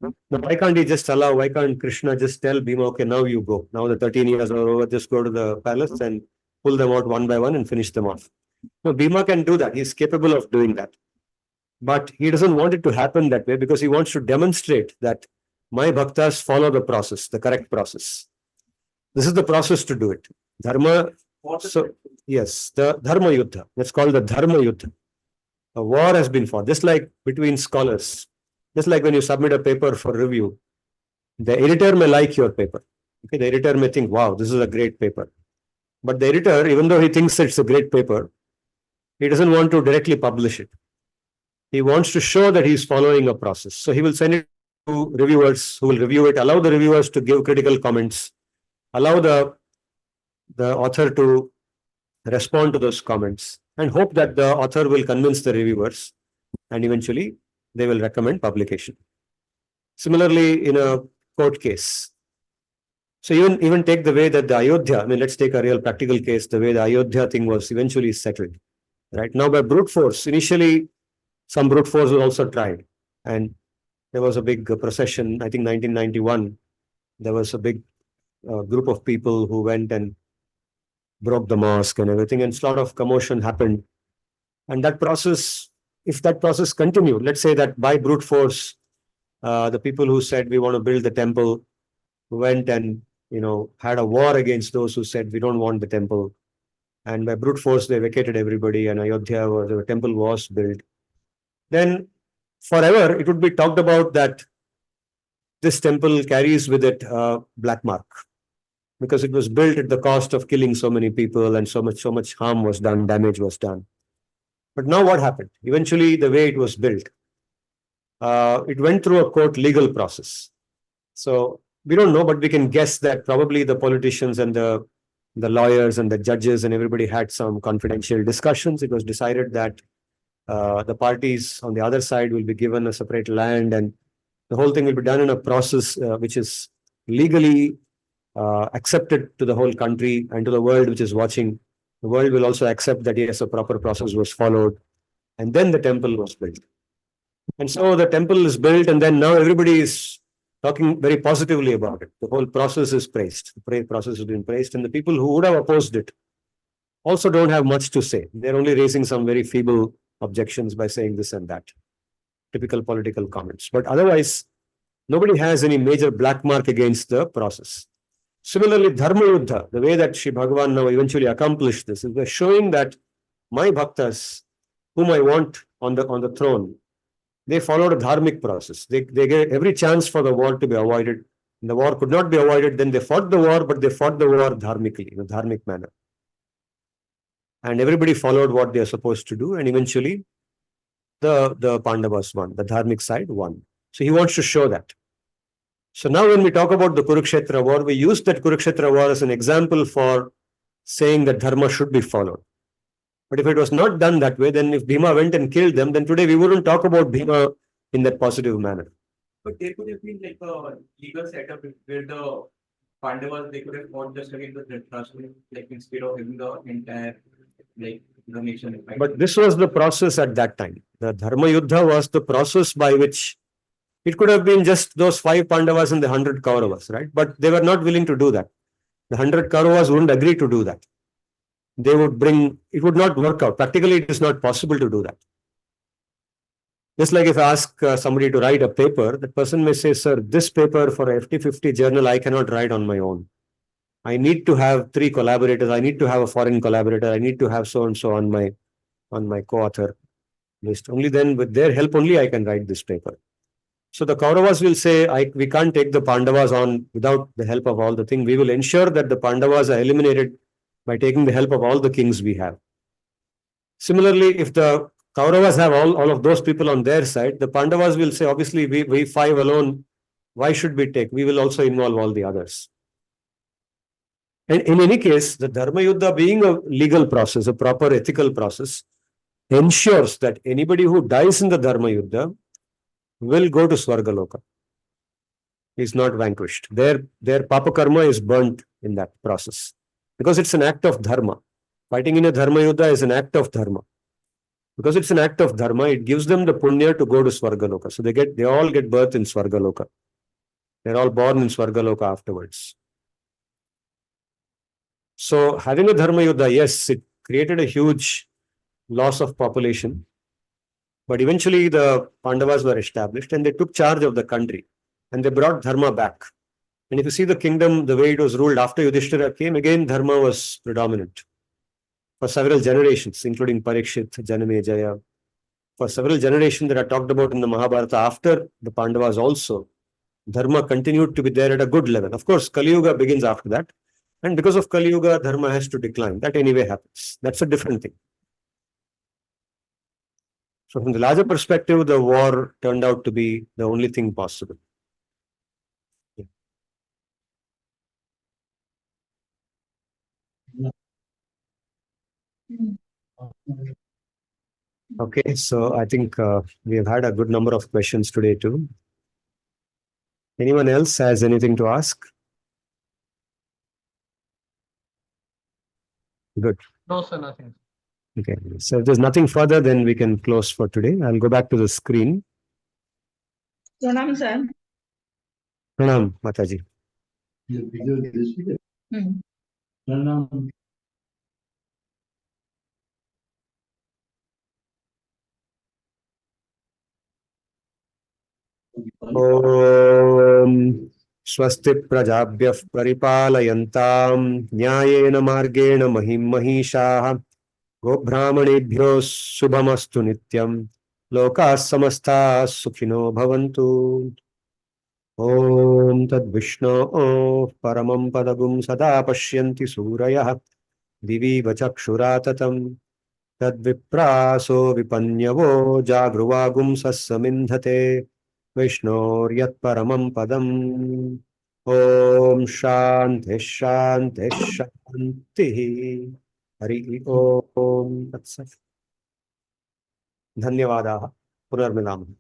Now, why can't he just allow, why can't Krishna just tell Bhima, okay, now you go. Now the 13 years are over, just go to the palace and pull them out one by one and finish them off. No, Bhima can do that. He's capable of doing that. But he doesn't want it to happen that way because he wants to demonstrate that my bhaktas follow the process, the correct process. This is the process to do it. Dharma. So, yes, the Dharma Yuddha. That's called the Dharma Yuddha. A war has been fought, just like between scholars. Just like when you submit a paper for review, the editor may like your paper. Okay, the editor may think, wow, this is a great paper. But the editor, even though he thinks it's a great paper, he doesn't want to directly publish it. He wants to show that he's following a process. So he will send it to reviewers who will review it, allow the reviewers to give critical comments, allow the author to respond to those comments, and hope that the author will convince the reviewers and eventually they will recommend publication. Similarly, in a court case. So even take the way that the Ayodhya, I mean, let's take a real practical case, the way the Ayodhya thing was eventually settled. Right now by brute force, initially some brute force was also tried. And there was a big procession, I think 1991, there was a big group of people who went and broke the mosque and everything, and a lot of commotion happened. And that process, if that process continued, let's say that by brute force, the people who said we want to build the temple went and had a war against those who said we don't want the temple. And by brute force, they vacated everybody, and Ayodhya, or the temple was built. Then forever, it would be talked about that this temple carries with it a black mark, because it was built at the cost of killing so many people and so much harm was done, damage was done. But now what happened? Eventually, the way it was built, it went through a court legal process. So we don't know, but we can guess that probably the politicians and the lawyers and the judges and everybody had some confidential discussions. It was decided that the parties on the other side will be given a separate land, and the whole thing will be done in a process which is legally accepted to the whole country and to the world which is watching. The world will also accept that yes, a proper process was followed, and then the temple was built. And so the temple is built, and then now everybody is talking very positively about it. The whole process is praised. The process has been praised, and the people who would have opposed it also don't have much to say. They're only raising some very feeble objections by saying this and that. Typical political comments. But otherwise, nobody has any major black mark against the process. Similarly, Dharma Yuddha, the way that Sri Bhagavan now eventually accomplished this, is by showing that my bhaktas, whom I want on the throne, they followed a dharmic process. They gave every chance for the war to be avoided. And the war could not be avoided. Then they fought the war, but they fought the war dharmically, in a dharmic manner. And everybody followed what they are supposed to do. And eventually, the Pandavas won. The dharmic side won. So he wants to show that. So now when we talk about the Kurukshetra war, we use that Kurukshetra war as an example for saying that dharma should be followed. But if it was not done that way, then if Bhima went and killed them, then today we wouldn't talk about Bhima in that positive manner. But there could have been like a legal setup where the Pandavas, they could have fought just against the Dhritarashtra, like instead of having the entire, like, the nation. But this was the process at that time. The Dharma Yuddha was the process by which it could have been just those 5 Pandavas and the 100 Kauravas, right? But they were not willing to do that. The 100 Kauravas wouldn't agree to do that. They would bring, it would not work out. Practically, it is not possible to do that. Just like if I ask somebody to write a paper, that person may say, sir, this paper for a FT50 journal, I cannot write on my own. I need to have 3 collaborators. I need to have a foreign collaborator. I need to have so and so on my co-author list. Only then, with their help only, I can write this paper. So the Kauravas will say, we can't take the Pandavas on without the help of all the things. We will ensure that the Pandavas are eliminated by taking the help of all the kings we have. Similarly, if the Kauravas have all of those people on their side, the Pandavas will say, obviously, we 5 alone, why should we take? We will also involve all the others. And in any case, the Dharma Yuddha, being a legal process, a proper ethical process, ensures that anybody who dies in the Dharma Yuddha will go to Swargaloka. He is not vanquished. Their Papa Karma is burnt in that process. Because it's an act of dharma. Fighting in a Dharma Yuddha is an act of dharma. Because it's an act of dharma, it gives them the punya to go to Swargaloka. So they all get birth in Swargaloka. They're all born in Swargaloka afterwards. So having a Dharma Yuddha, yes, it created a huge loss of population. But eventually the Pandavas were established and they took charge of the country. And they brought dharma back. And if you see the kingdom, the way it was ruled after Yudhishthira came, again dharma was predominant. For several generations, including Parikshit, Janamejaya. For several generations that are talked about in the Mahabharata after the Pandavas also, dharma continued to be there at a good level. Of course, Kali Yuga begins after that. And because of Kali Yuga, dharma has to decline. That anyway happens. That's a different thing. So from the larger perspective, the war turned out to be the only thing possible. Okay, so I think we have had a good number of questions today too. Anyone else has anything to ask? Good. No, sir, nothing. Okay, so if there's nothing further, then we can close for today. I'll go back to the screen. Pranam, sir. Pranam, Mataji. Om Swasti Prajabhyah Paripalayantam Nyayena Margena Mahim Mahishaha Gobhramanebhyo Shubhamastu Nityam Lokas Samastas Sukhino Bhavantu. Om Tad Vishno Paramam Padagum Sada Pashyanti Surayah Divi Vachakshuratatam Tad Vipraso Vipanyavo Jagruvagum Sassamindhate Vishnoryat Paramam Padam. Om Shanti Shanti Shanti. Hari Om Tatsat. Dhanyavadaha. Punarmilam.